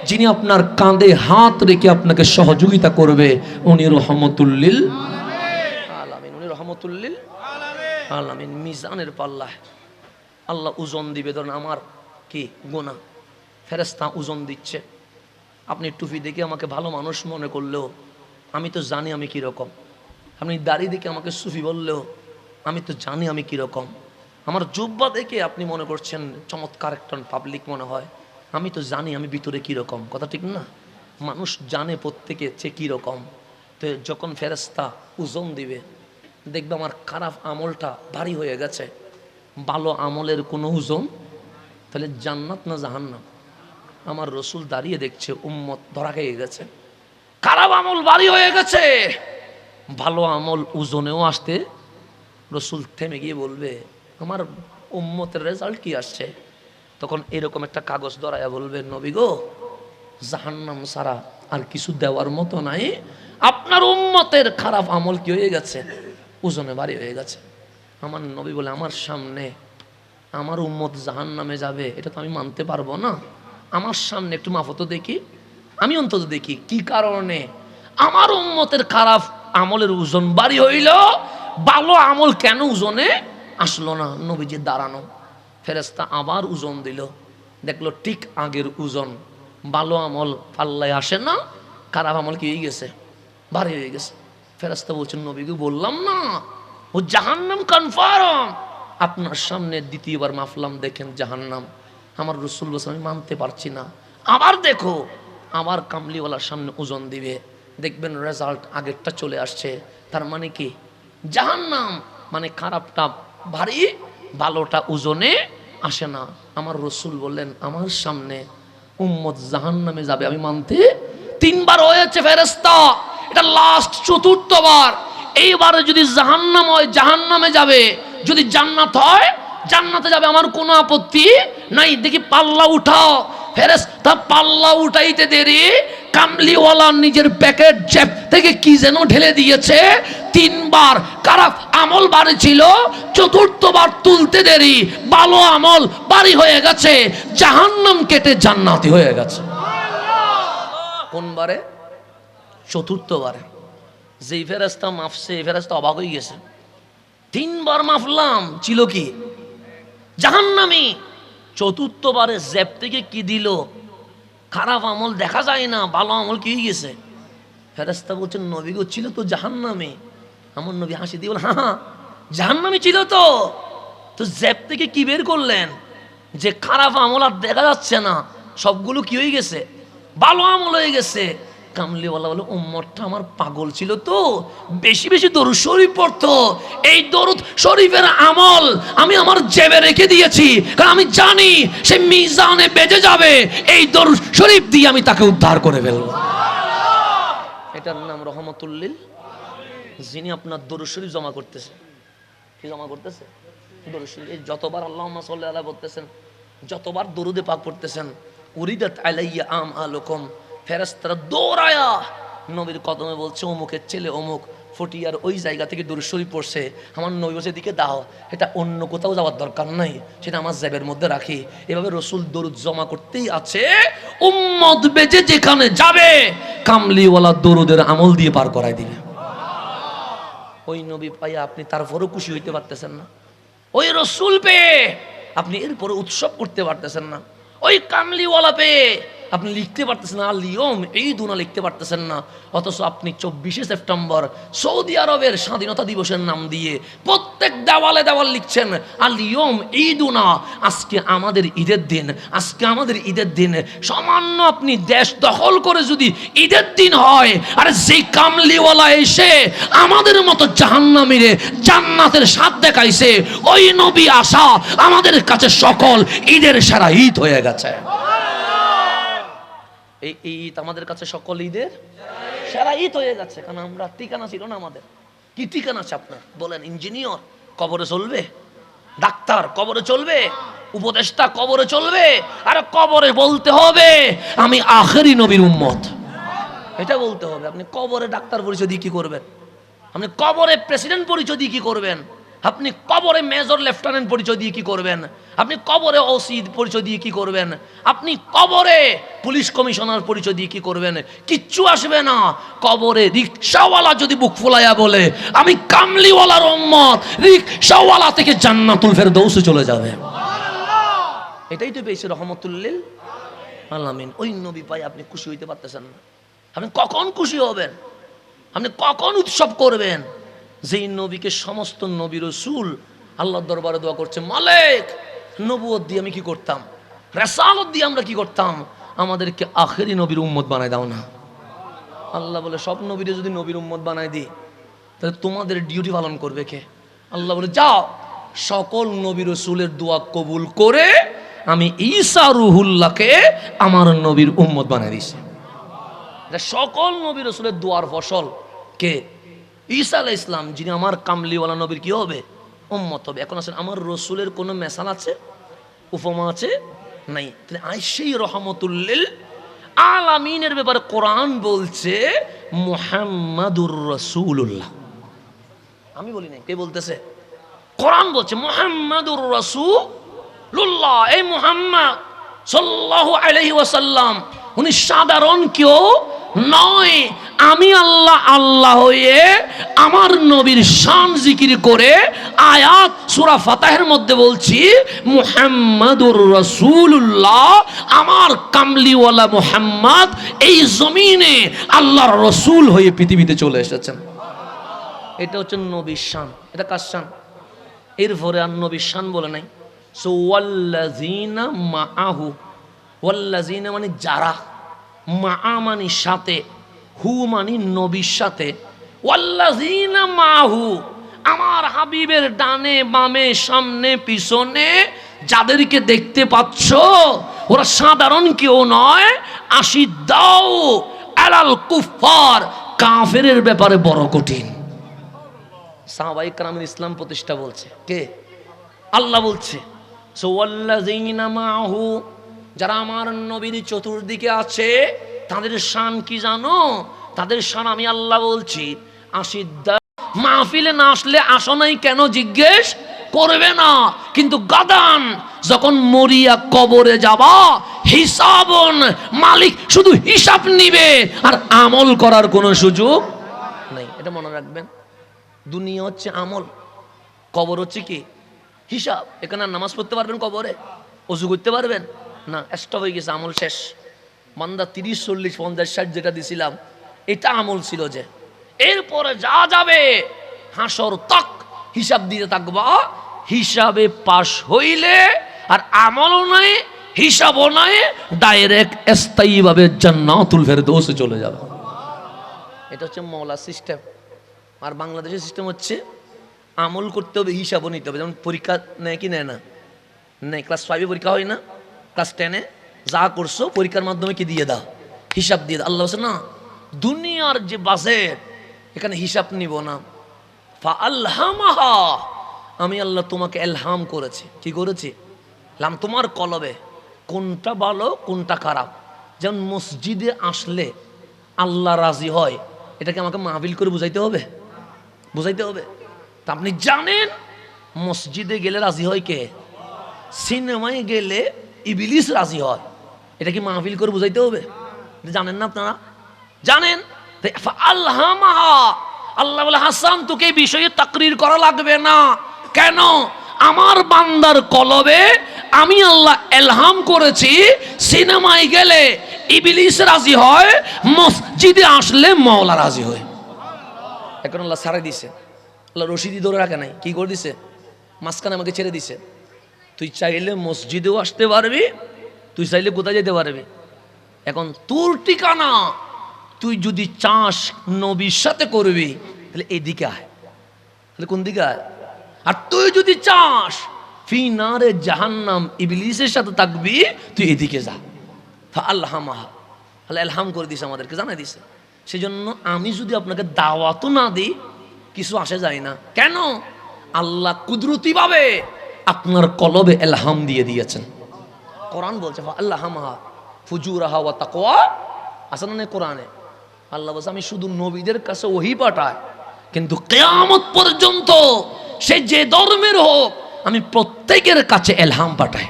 যিনি আপনার কাঁধে হাত রেখে আপনাকে সহযোগিতা করবে, উনি রহমতুল লিল আলামিন, উনি রহমতুল লিল আলামিন। মিজানের পাল্লায় আল্লাহ ওজন দিবে। ধরুন আমার কি গুনাহ, ফেরেশতা ওজন দিচ্ছে, আপনি টুপি দেখে আমাকে ভালো মানুষ মনে করলেও আমি তো জানি আমি কীরকম, আপনি দাড়ি দেখে আমাকে সুফি বললেও আমি তো জানি আমি কীরকম, আমার জুব্বা দেখে আপনি মনে করছেন চমৎকার একটা পাবলিক মনে হয়, আমি তো জানি আমি ভিতরে কীরকম। কথা ঠিক না? মানুষ জানে প্রত্যেকে সে কীরকম। তো যখন ফেরেশতা ওজন দিবে, দেখবে আমার খারাপ আমলটা ভারী হয়ে গেছে, ভালো আমলের কোনো ওজন, তাহলে জান্নাত না জাহান্নাম? আমার রসুল দাঁড়িয়ে দেখছে, উম্মত ধরা খেয়ে গেছে, খারাপ আমল ভারী হয়ে গেছে, ভালো আমল ওজনেও আসতে রসুল থেমে গিয়ে বলবে আমার উম্মতের রেজাল্ট কি আসছে? তখন এরকম একটা কাগজ ধরায়া বলবে, নবী গো জাহান্নাম ছাড়া আর কিছু দেওয়ার মতো নাই। আপনার উম্মতের খারাপ আমল কি হয়ে গেছে? ওজনে ভারী হয়ে গেছে। আমার নবী বলে, আমার সামনে আমার উম্মত জাহান্নামে যাবে, এটা তো আমি মানতে পারবো না। আমার সামনে একটু মাফতো দেখি, আমি অন্তত দেখি কি কারণে আমার উম্মতের খারাপ আমলের ওজন ভারী হইল, ভালো আমল কেন ওজনে আসলো না। নবীজি দাঁড়ানো, ফেরেশতা আবার ওজন দিল, দেখলো ঠিক আগের ওজন। ভালো আমল পাল্লায় আসে না, খারাপ আমল কি হয়ে গেছে? ভারী হয়ে গেছে। ফেরেশতা বলছেন, নবীকে বললাম না ও জাহান্নাম কনফার্ম। আপনার সামনে দ্বিতীয়বার মাফলাম, দেখেন জাহান্নাম। আমার রাসূল বলছেন, আমি মানতে পারছি না। আবার দেখো, আবার কামলিওয়ালার সামনে ওজন দিবে, দেখবেন রেজাল্ট আগেরটা চলে আসছে। তার মানে কি? জাহান্নাম মানে খারাপটা ভারী, ভালোটা ওজনে আসে না। আমার রাসূল বললেন, আমার সামনে উম্মত জাহান্নামে যাবে, আমি মানতে। তিনবার হয়েছে ফেরেশতা, এটা লাস্ট চতুর্থবার। এইবারে যদি জাহান্নাম হয় জাহান্নামে যাবে, যদি জান্নাত হয় জান্নাতে যাবে, আমার কোনো আপত্তি নাই। দেখি পাল্লা উঠাও। ফেরেশতা পাল্লা উঠাইতে দেরি, কামলিওয়ালা নিজের প্যাকেট জেব থেকে কি যেন ঢেলে দিয়েছে। তিনবার খারাপ আমল বাড়ি ছিল, চতুর্থবার তুলতে দেরি, ভালো আমল বাড়ি হয়ে গেছে, জাহান্নাম কেটে জান্নাতি হয়ে গেছে। কোনবারে? চতুর্থবারে। যেই ফেরেশতা মাফছে, এই ফেরেশতা অবাক হয়ে গেছে। তিনবার মাফলাম, ছিল কি? জাহান্নামী। চতুর্থবারে জেব থেকে কি দিল? খারাপ আমল দেখা যায় না, ভালো আমল কি হয়ে গেছে? ফেরেশতা বলছেন, নবী গো ছিল তো জাহান্নামে। আমার নবী হাসি দিয়ে বলে, হ্যাঁ জাহান্নামে ছিল তো। তো জেব থেকে কি বের করলেন? যে খারাপ আমল আর দেখা যাচ্ছে না, সবগুলো কি হয়ে গেছে? ভালো আমল হয়ে গেছে। কামলিওয়ালা বলে, উম্মতটা আমার পাগল ছিল তো, বেশি বেশি দরুদ শরীফ পড়তো। এই দরুদ শরীফের আমল আমি আমার জেবে রেখে দিয়েছি, কারণ আমি জানি সে মিজানে বেজে যাবে। এই দরুদ শরীফ দিয়ে আমি তাকে উদ্ধার করে ফেলবো। এটার নাম রহমতুল্লিল। যিনি আপনার দরুদ শরীফ জমা করতেছে, কি জমা করতেছে? দরুদ শরীফ। যতবার আল্লাহুম্মা সাল্লি আলা বলতেছেন, যতবার দরুদে পাক পড়তেছেন, উরিদাত আলাইয়া আমালুকুম, ফেরেশতারা দৌড়ায়া নবীর কদমে বলছে, অমুকের ছেলে অমুক ফটিয়ার ওই জায়গা থেকে দরুদ শরীফ পড়ছে, আমার নবী বলছে দিকে দাও, এটা অন্য কোথাও যাওয়ার দরকার নাই, সেটা আমার জেবের মধ্যে রাখি। এভাবে রাসূল দরুদ জমা করতেই আছে। উম্মত বেজে যেখানে যাবে, কামলিওয়ালা দরুদের আমল দিয়ে পার করায় দিবে। ওই নবী পাইয়া আপনি তারপরও খুশি হইতে পারতেছেন না, ওই রাসূল পেয়ে আপনি এরপরে উৎসব করতে পারতেছেন না, ওই কামলিওয়ালা পেয়ে আপনি লিখতে পারতেছেন না, আল-ইয়ৌম ঈদুনা লিখতে পারতেছেন না। অথচ আপনি 24শে সেপ্টেম্বর সৌদি আরবের স্বাধীনতা দিবসের নাম দিয়ে প্রত্যেক দেওয়ালে দেওয়াল লিখছেন, আল-ইয়ৌম ঈদুনা, আজকে আমাদের ঈদের দিন, আজকে আমাদের ঈদের দিন। সামান্য আপনি দেশ দখল করে যদি ঈদের দিন হয়, আর যেই কামলিওয়ালা এসে আমাদের মতো জাহান্নামীরে জান্নাতের স্বাদ দেখাইছে, ওই নবী আসা আমাদের কাছে সকল ঈদের সেরা ঈদ হয়ে গেছে। এই ঈদ আমাদের কাছে সকল ঈদের সেরা ঈদ হয়ে গেছে, কারণ আমরা ঠিকানা ছিল না আমাদের। কি ঠিকানা আছে আপনার? বলেন, ইঞ্জিনিয়ার কবরে চলবে, ডাক্তার কবরে চলবে, উপদেষ্টা কবরে চলবে, আর কবরে বলতে হবে আমি আখেরি নবীর উম্মত, এটা বলতে হবে। আপনি কবরে ডাক্তার পরিচয় দিয়ে কি করবেন? আপনি কবরে প্রেসিডেন্ট পরিচয় দিয়ে কি করবেন? আপনি কবরে মেজর লেফটেন্যান্ট পরিচয় দিয়ে কি করবেন? আপনি কবরে ওসি পরিচয় দিয়ে কি করবেন? আপনি কবরে পুলিশ কমিশনার পরিচয় দিয়ে কি করবেন? কিচ্ছু আসবে না। কবরে রিকশাওয়ালা যদি বুক ফুলাইয়া বলে আমি কামলিওয়ালার উম্মত, রিকশাওয়ালা থেকে জান্নাতুল ফেরদৌসে চলে যাবে। এটাই তো পেয়েছে রহমতুল্লিল আলামিন। ওই নবী পাই আপনি খুশি হইতে পারতেছেন না। আপনি কখন খুশি হবেন? আপনি কখন উৎসব করবেন? যেই নবীকে সমস্ত নবী রাসূল আল্লাহর দরবারে দোয়া করছে, মালিক নবুয়ত দিয়ে আমি কি করতাম, রিসালাত দিয়ে আমরা কি করতাম, আমাদেরকে আখেরি নবীর উম্মত বানায় দাও না। আল্লাহ বলে, সব নবীরে যদি নবীর উম্মত বানায় দিই, তাহলে তোমাদের ডিউটি পালন করবে কে? আল্লাহ বলে, যাও সকল নবী রাসূলের দোয়া কবুল করে আমি ঈসা রুহুল্লাহকে আমার নবীর উম্মত বানায় দিয়েছি। সকল নবী রাসূলের দোয়ার ফসল কে? ঈসা আলাইহিস সালাম, যিনি আমার কামলিওয়ালা নবীর কি হবে? উম্মত হবে। এখন আসেন, আমার রাসূলের কোনো মেসাল আছে, উপমা আছে? নাই। তাহলে সেই রহমতুল্লিল আলামিনের ব্যাপারে কোরআন বলছে মুহাম্মাদুর রাসূলুল্লাহ। আমি বলি নাই, কে বলতেছে? কোরআন বলছে মুহাম্মাদুর রাসূলুল্লাহ। এই মুহাম্মদ সাল্লাল্লাহু আলাইহি ওয়াসাল্লাম উনি সাধারণ কেউ নয়। আমি আল্লাহ আল্লাহ হয়ে আমার নবীর শান জিকির করে আয়াত সূরা ফাতিহার মধ্যে বলছি মুহাম্মাদুর রাসূলুল্লাহ, আমার কামলিওয়ালা মুহাম্মদ এই জমিনে আল্লাহর রাসূল হয়ে পৃথিবীতে চলে এসেছেন। এটা হচ্ছে নবীর শান। এটা কার শান? এরপরে আর নবীর শান বলে নাই। সো ওয়াল্লাযিনা মাআহু, ওয়াল্লাযিনা মানে যারা, মা মানে সাথে, হু মানে নবীর সাথে। ওয়াল্লাযিনা মাহু, আমার হাবিবের ডানে বামে সামনে পিছনে যাদেরকে দেখতে পাচ্ছ ওরা সাধারণ কেউ নয়। আশিদ্দাউ আলাল কুফার, কাফেরের ব্যাপারে বড় কঠিন। সাহাবায়ে কেরামের ইসলাম প্রতিষ্ঠা বলছে কে? আল্লাহ বলছে। সো ওয়াল্লাযিনা মাহু, যারা আমার নবীর চতুর্দিকে আছে তাদের শান কি জানো? তাদের শান আমি আল্লাহ বলছি আশিদ্দা। মাহফিলে না আসলে আসো নাই কেন জিজ্ঞেস করবে না, কিন্তু গাদান যখন মরিয়া কবরে যাবা হিসাবন, মালিক শুধু হিসাব নিবে আর আমল করার কোনো সুযোগ নেই। এটা মনে রাখবেন। দুনিয়া হচ্ছে আমল, কবর হচ্ছে কি হিসাব। এখানে নামাজ পড়তে পারবেন কবরে? ওযু করতে পারবেন না, স্টপ হয়ে গেছে, আমল শেষ। বান্দা 30, 40, 50, 60 যেটা দিছিলাম এটা আমল ছিল যে। এরপরে যা যাবে হাসর তক হিসাব দিতে থাকবা। হিসাবে পাশ হইলে আর আমলও নাই হিসাবও নাই, ডাইরেক্ট স্থায়ীভাবে জান্নাতুল ফেরদৌসে চলে যাবে। এটা হচ্ছে মওলা সিস্টেম। আর বাংলাদেশের সিস্টেম হচ্ছে আমল করতে হবে, হিসাবও নিতে হবে। যেমন পরীক্ষা নেয় কি নেয় না? নেই। ক্লাস 5-এ পরীক্ষা হয় না, ক্লাস 10-এ যা করছো পরীক্ষার মাধ্যমে কি দিয়ে দাও, হিসাব দিয়ে দাও। আল্লাহ বলছে না, দুনিয়ার যে বাজেট এখানে হিসাব নিব না। ফাআলহামাহা, আমি আল্লাহ তোমাকে এলহাম করেছি। কি করেছি? লাম তোমার কলবে কোনটা ভালো কোনটা খারাপ। যেমন মসজিদে আসলে আল্লাহ রাজি হয়, এটাকে আমাকে মাহফিল করে বুঝাইতে হবে? বুঝাইতে হবে। তা আপনি জানেন মসজিদে গেলে রাজি হয় কে? সিনেমায় গেলে ইবলিস রাজি হয়, এটা কি মাহফিল করে বুঝাইতে হবে? জানেন না আপনারা? জানেন। আল্লামাহা, আল্লাহ বলে হাসান তোকে এই বিষয়ে তাকরির করা লাগবে না। কেন? আমার বান্দার কলবে আমি আল্লাহ এলহাম করেছি। সিনেমায় গেলে ইবলিস রাজি হয়, মসজিদে আসলে মাওলা রাজি হয়। এখন আল্লাহ ছাড়ে দিছে, আল্লাহ রশিদি ধরে রাখে নাই, কি করে দিছে? মাঝখানে আমাকে ছেড়ে দিছে। তুই চাইলে মসজিদেও আসতে পারবি, তুই চাইলে কোথায় যেতে পারবি। এখন তোর ঠিকানা, তুই যদি চাস নবীর সাথে করবি তাহলে এদিকে আয়, তাহলে কোন দিকে আয়। আর তুই যদি চাস ফি নারে জাহান্নাম ইবলিসের সাথে থাকবি, তুই এদিকে যা। আল্লাহামাহা, আল্লাহ এলহাম করে দিছে, আমাদেরকে জানাই দিছে। সেজন্য আমি যদি আপনাকে দাওয়াতও না দিই কিছু আসে যায় না। কেন? আল্লাহ কুদরতি ভাবে আপনার কলবে এলহাম দিয়ে দিয়েছেন। কোরআন বলছে আল্লাহামাহা ফুজুরাহা ওয়া তাকওয়া, আসলে না কোরআনে আল্লাহ বলছে আমি শুধু নবীদের কাছে ওহী পাঠাই, কিন্তু কিয়ামত পর্যন্ত সে যে ধর্মের হোক আমি প্রত্যেকের কাছে এলহাম পাঠাই।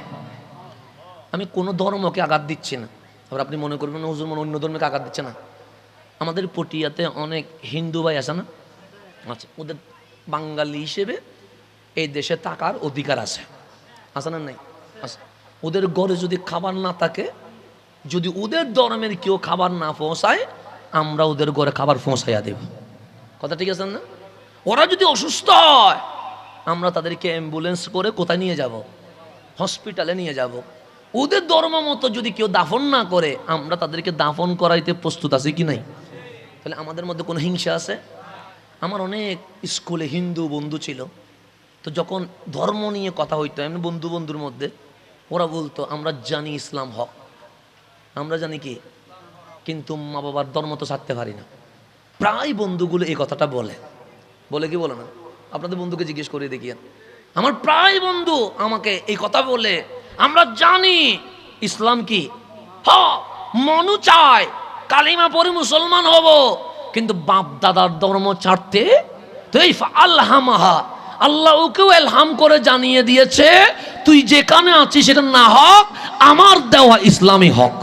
আমি কোনো ধর্মকে আঘাত দিচ্ছি না। আবার আপনি মনে করবেন হুজুর মনে অন্য ধর্মকে আঘাত দিচ্ছে না। আমাদের পটিয়াতে অনেক হিন্দু ভাই আছে না? আচ্ছা, ওদের বাঙালি হিসেবে এই দেশে থাকার অধিকার আছে, আছে না? নাই? আচ্ছা, ওদের ঘরে যদি খাবার না থাকে, যদি ওদের ধর্মের কেউ খাবার না পৌঁছায়, আমরা ওদের ঘরে খাবার পৌঁছাইয়া দেব। কথা ঠিক আছে না? ওরা যদি অসুস্থ হয় আমরা তাদেরকে অ্যাম্বুলেন্স করে কোথায় নিয়ে যাব? হসপিটালে নিয়ে যাব। ওদের ধর্ম মতো যদি কেউ দাফন না করে, আমরা তাদেরকে দাফন করাইতে প্রস্তুত আছি কি নাই? তাহলে আমাদের মধ্যে কোনো হিংসা আছে? আমার অনেক স্কুলে হিন্দু বন্ধু ছিল, তো যখন ধর্ম নিয়ে কথা হইতো এমনি বন্ধু বন্ধুর মধ্যে, ওরা বলতো আমরা জানি ইসলাম হক, আমরা জানি কি, কিন্তু মা বাবার ধর্ম তো ছাড়তে পারি না। প্রায় বন্ধুগুলো এই কথাটা বলে। বলে কি বলে না? আপনাদের বন্ধুকে জিজ্ঞেস করে দেখিয়েন। আমার প্রায় বন্ধু আমাকে এই কথা বলে, আমরা জানি ইসলাম কি হক, মনু চায় কালিমা পড়ে মুসলমান হব, কিন্তু বাপ দাদার ধর্ম ছাড়তে তো এই আল্লাহামাহা, আল্লাহ ওকেও এলহাম করে জানিয়ে দিয়েছে তুই যেখানে আছিস সেটা না হক আমার দেওয়া ইসলামী হক।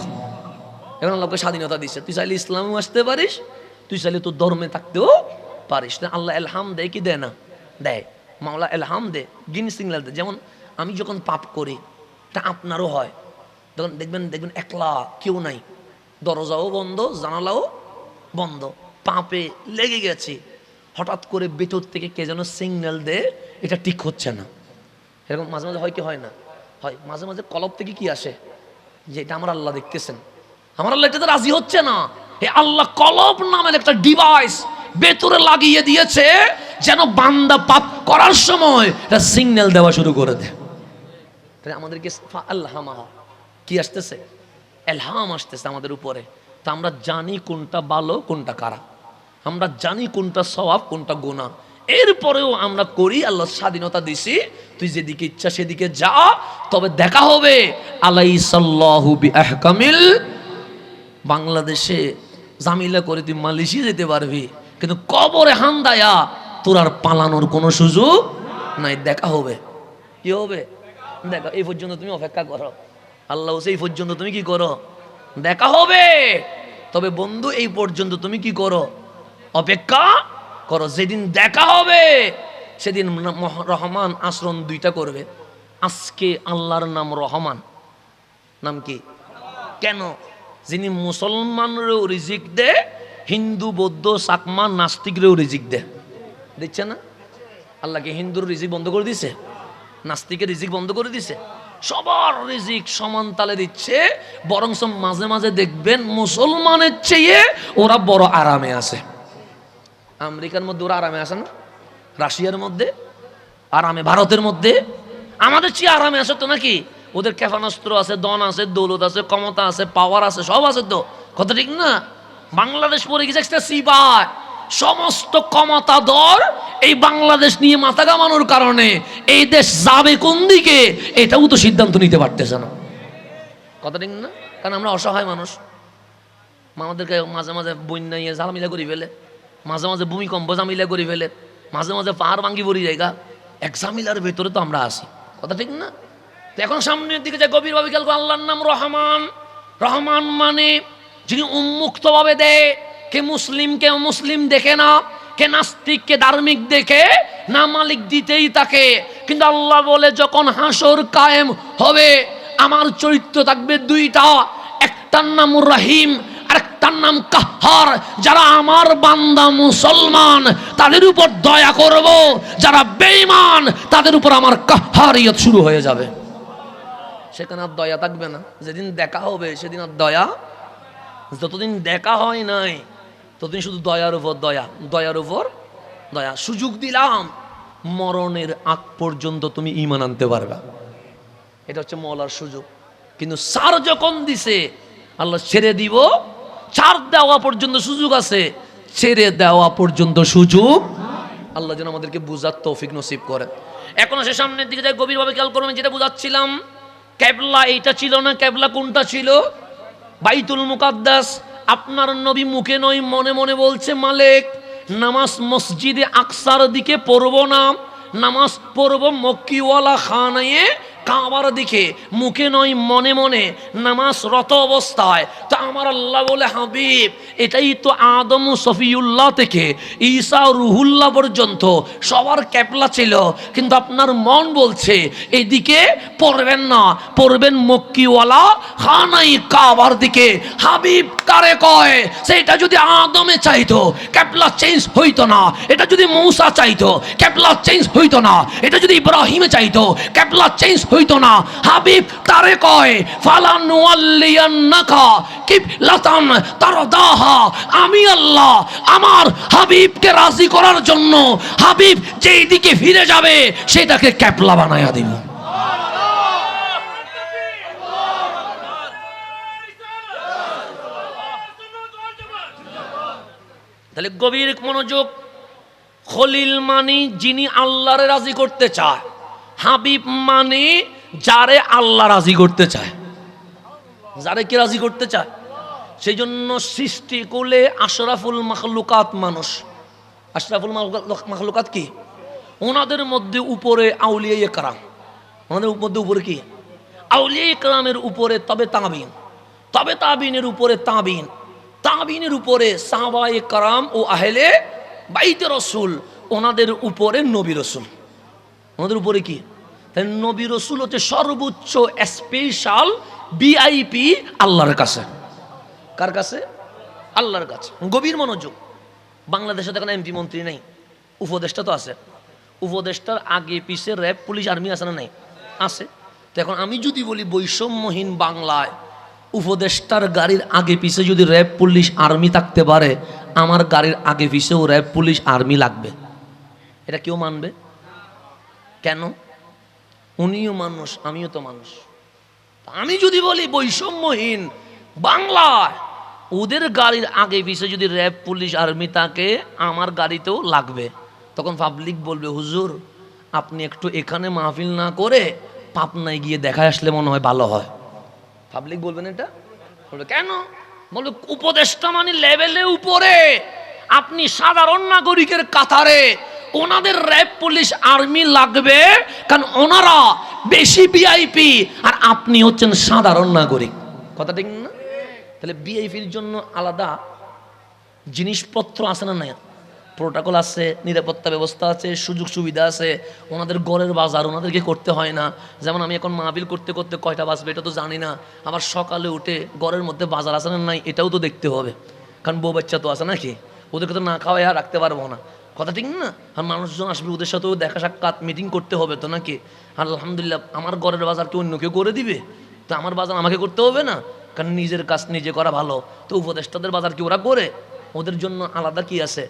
এখন আল্লাহকে স্বাধীনতা দিচ্ছে, তুই চাইলে ইসলামে আসতে পারিস, তুই চাইলে তোর ধর্মে থাকতেও পারিস। আল্লাহ এলহাম দেয় কি দেয় না? দেয়। মাওলা এলহাম দে, গিন সিগন্যাল দে। যেমন আমি যখন পাপ করি, তা আপনারও হয়, তখন দেখবেন একলা কেউ নাই, দরজাও বন্ধ, জানালাও বন্ধ, পাপে লেগে গেছে, হঠাৎ করে ভেতর থেকে কে যেন সিগন্যাল দে এটা ঠিক হচ্ছে না। এরকম মাঝে মাঝে হয় কি হয় না? হয়। মাঝে মাঝে কলব থেকে কি আসে যে এটা আমার আল্লাহ দেখতেছেন, আমার আল্লাহ এটাতে রাজি হচ্ছে না। এই আল্লাহ কলব নামের একটা ডিভাইস ভেতরে লাগিয়ে দিয়েছে, যেন বান্দা পাপ করার সময় এটা সিগন্যাল দেওয়া শুরু করে দেয়। তাহলে আমাদেরকে আল্লাহামাহা কি আসতেছে? এলহাম আসতেছে আমাদের উপরে। তা আমরা জানি কোনটা ভালো কোনটা খারাপ, আমরা জানি কোনটা সওয়াব কোনটা গুনাহ, এরপরেও আমরা করি। আল্লাহ স্বাধীনতা দিছি, তুই যেদিকে ইচ্ছা সেদিকে যা, তবে দেখা হবে আলাইসাল্লাহু বিআহকামিল। বাংলাদেশে জামিলা করে তুই মালয়েশিয়া যেতে পারবি, কিন্তু কবরে হান্দায়া তোর আর পালানোর কোনো সুযোগ নাই। দেখা হবে। কি হবে? দেখা। এই পর্যন্ত তুমি অপেক্ষা করো, আল্লাহ সেই পর্যন্ত তুমি কি করো? দেখা হবে। তবে বন্ধু এই পর্যন্ত তুমি কি করো? অপেক্ষা করো। যেদিন দেখা হবে সেদিন রহমান আচরণ দুইটা করবে। আজকে আল্লাহর নাম রহমান, নাম কি? কেন? যিনি মুসলমানরেও রিজিক দে, হিন্দু বৌদ্ধ চাকমা নাস্তিকরেও রিজিক দে। দেখছে না? আল্লাহকে হিন্দুর রিজিক বন্ধ করে দিছে, নাস্তিকের রিজিক বন্ধ করে দিছে, সবার রিজিক সমান তালে দিচ্ছে। বরং মাঝে মাঝে দেখবেন মুসলমানের চেয়ে ওরা বড় আরামে আছে। আমেরিকার মধ্যে ওরা আরামে আছে না? রাশিয়ার মধ্যে আরামে, ভারতের মধ্যে আমাদের চেয়ে আরামে আছে তো নাকি? ওদের ক্ষেপণাস্ত্র আছে, দন আছে, দৌলত আছে, ক্ষমতা আছে, পাওয়ার আছে, সব আছে তো, কথা ঠিক না? বাংলাদেশ পড়ে গেছে একটা সিবাই, সমস্ত ক্ষমতাধর এই বাংলাদেশ নিয়ে মাথা ঘামানোর কারণে এই দেশ যাবে কোন দিকে এটাও তো সিদ্ধান্ত নিতে পারতেছে না, কথা ঠিক না? কারণ আমরা অসহায় মানুষ, আমাদেরকে মাঝে মাঝে বন্যা নিয়ে ঝামেলা করে ফেলে, মাঝে মাঝে ভূমিকম্প ঝামেলা করে ফেলে, মাঝে মাঝে পাহাড় ভাঙ্গি পড়ি জায়গা, এক ঝামেলার ভেতরে তো আমরা আসি, কথা ঠিক না? তো এখন সামনের দিকে যে গভীরভাবে খেয়াল করে, আল্লাহর নাম রহমান। রহমান মানে যিনি উন্মুক্তভাবে দেয়, কে মুসলিম কে মুসলিম দেখে না, কে নাস্তিক কে ধার্মিক দেখে না, মালিক দিতেই তাকে। কিন্তু আল্লাহ বলে যখন হাসর কায়েম হবে আমার চরিত্র থাকবে দুইটা, একটার নাম রহিম আরেকটার নাম কাহ্হার। যারা আমার বান্দা মুসলমান তাদের উপর দয়া করব, যারা বেঈমান তাদের উপর আমার কাহ্হারিয়ত শুরু হয়ে যাবে। সেখানে আর দয়া থাকবে না। যেদিন দেখা হবে সেদিন আর দয়া, যতদিন দেখা হয় নাই ততদিন শুধু দয়ার উপর দয়া, দয়ার উপর দয়া। সুযোগ দিলাম মরণের আগ পর্যন্ত তুমি ঈমান আনতে পারবা, এটা হচ্ছে মওলার সুযোগ। কিন্তু সার যখন দিছে আল্লাহ ছেড়ে দিব, ছাড় দেওয়া পর্যন্ত সুযোগ আছে, ছেড়ে দেওয়া পর্যন্ত সুযোগ। আল্লাহ যেন আমাদেরকে বুঝার তৌফিক নসিব করে। এখন সে সামনের দিকে যাই, গভীরভাবে খেয়াল করবেন। যেটা বুঝাচ্ছিলাম, কেবলা এইটা ছিল না, কেবলা কোনটা ছিল? বাইতুল মুকাদ্দাস। আপনার নবী মুখে নয় মনে মনে বলছে, মালিক নামাজ মসজিদে আকসার দিকে পড়বো না, নামাজ পড়বো মক্কিওয়ালা খানায়ে কাবার দিকে। মুখে নয় মনে মনে নামাজরত অবস্থায়। তো আমার আল্লাহ বলে, হাবিব এটাই তো আদম সফিউল্লাহ থেকে ঈসা রুহুল্লাহ পর্যন্ত সবার ক্যাবলা ছিল, কিন্তু আপনার মন বলছে এইদিকে পড়বেন না, পড়বেন মক্কিওয়ালা খানাই কাবার দিকে। হাবিব কারে কয়? সেটা যদি আদমে চাইতো ক্যাবলা চেঞ্জ হইতো না, এটা যদি মূসা চাইতো ক্যাবলা চেঞ্জ হইতো না, এটা যদি ইব্রাহিমে চাইতো ক্যাবলা চেঞ্জ হইতো না। হাবিব তারে কয়, ফালানুয়াল্লিয়ান্নাকা কিবলাতান তারদাহা। আমি আল্লাহ আমার হাবিবকে রাজি করার জন্য হাবিব যেই দিকে ফিরে যাবে সেটাকে ক্যাবলা বানায়া দিব। তাহলে গভীর মনোযোগ। খলিল মানে যিনি আল্লাহরে রাজি করতে চায়, হাবিব মানে যারে আল্লাহ রাজি করতে চায়। যারে কি রাজি করতে চায়? সেই জন্য সৃষ্টি করলে আশরাফুল মাখলুকাত মানুষ। আশরাফুল মাখলুকাত কি? ওনাদের মধ্যে উপরে আউলিয়া ইকরাম, ওনাদের মধ্যে উপরে কি? আউলিয়া ইকরামের উপরে তবে তাবিন, তবে তাবিনের উপরে তাবিন, তাবিনের উপরে সাহাবায়ে কেরাম ও আহলে বাইতে রসুল, ওনাদের উপরে নবী রসুল। ওনাদের উপরে কি? তাই নবী রসুল হচ্ছে সর্বোচ্চ স্পেশাল ভিআইপি আল্লাহর কাছে। কার কাছে? আল্লাহর কাছে। গভীর মনোযোগ। বাংলাদেশে দেখেন এমপি মন্ত্রী নেই, উপদেষ্টা তো আছে। উপদেষ্টার আগে পিছে র্যাব পুলিশ আর্মি আছে না? নাই, আছে। তো এখন আমি যদি বলি বৈষম্যহীন বাংলায় উপদেষ্টার গাড়ির আগে পিছে যদি র্যাব পুলিশ আর্মি থাকতে পারে, আমার গাড়ির আগে পিছেও র্যাব পুলিশ আর্মি লাগবে। এটা কেউ মানবে? কেন? উনিও মানুষ, আমিও তো মানুষ। আমি যদি বলি বৈষম্যহীন বাংলায় ওদের গাড়ির আগে পিছে যদি র্যাব পুলিশ আর্মি থাকে, আমার গাড়িতেও লাগবে। তখন পাবলিক বলবে, হুজুর আপনি একটু এখানে মাহফিল না করে পাবনায় গিয়ে দেখায় আসলে মনে হয় ভালো হয়। পাবলিক বলবেন এটা? বলবে কেন? বলবে উপদেষ্টা মানে লেভেলে উপরে, আপনি সাধারণ নাগরিকের কাতারে, ওনাদের র্যাব পুলিশ আর্মি লাগবে, কারণ ওনারা বেশি ভিআইপি আর আপনি হচ্ছেন সাধারণ নাগরিক। কথা ঠিক না? তাহলে ভিআইপির জন্য আলাদা জিনিসপত্র আছে না? নাই, প্রোটোকল আছে, নিরাপত্তা ব্যবস্থা আছে, সুযোগ সুবিধা আছে। ওনাদের গড়ের বাজার ওনাদেরকে করতে হয় না। যেমন আমি এখন মাহফিল করতে করতে কয়টা বাজবে এটা তো জানি না, আবার সকালে উঠে গড়ের মধ্যে বাজার আছে না নাই এটাও তো দেখতে হবে, কারণ বউ বাচ্চা তো আছে নাকি, ওদেরকে তো না খাওয়াই আর রাখতে পারবো না। কথা ঠিক না? আর মানুষজন আসবে, ওদের সাথেও দেখা সাক্ষাৎ মিটিং করতে হবে তো নাকি। আর আলহামদুলিল্লাহ আমার গড়ের বাজার কি অন্য কেউ করে দিবে? তো আমার বাজার আমাকে করতে হবে না, কারণ নিজের কাজ নিজে করা ভালো। তো উপদেষ্টাদের বাজার কি ওরা করে? ওদের জন্য আলাদা কি আছে?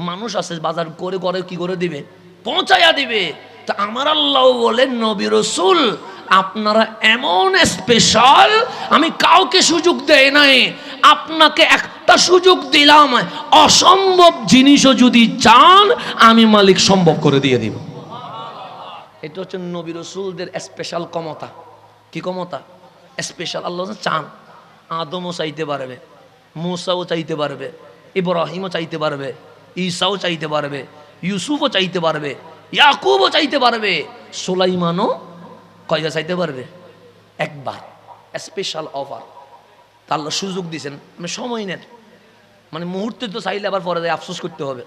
মানুষ আছে, বাজার করে করে কি করে দিবে? পৌঁছাইয়া দিবে। তা আমার আল্লাহ বলেন, নবী রাসূল আপনারা এমন স্পেশাল, আমি কাউকে সুযোগ দেই নাই, আপনাকে একটা সুযোগ দিলাম, অসম্ভব জিনিসও যদি চান আমি মালিক সম্ভব করে দিয়ে দিব। এটা হচ্ছে নবী রাসূলদের স্পেশাল ক্ষমতা। কি ক্ষমতা? স্পেশাল। আল্লাহ চান আদমও চাইতে পারবে, মুসাও চাইতে পারবে, ইব্রাহিমও চাইতে পারবে, ঈসাও চাইতে পারবে, ইউসুফও চাইতে পারবে, ইয়াকুবও চাইতে পারবে, সুলাইমানও কয়টা চাইতে পারবে? একবার। Special offer. তা আল্লাহ সুযোগ দিয়েছেন, মানে সময় নেন, মানে মুহূর্তে তো চাইলে আবার পরে আফসোস করতে হবে,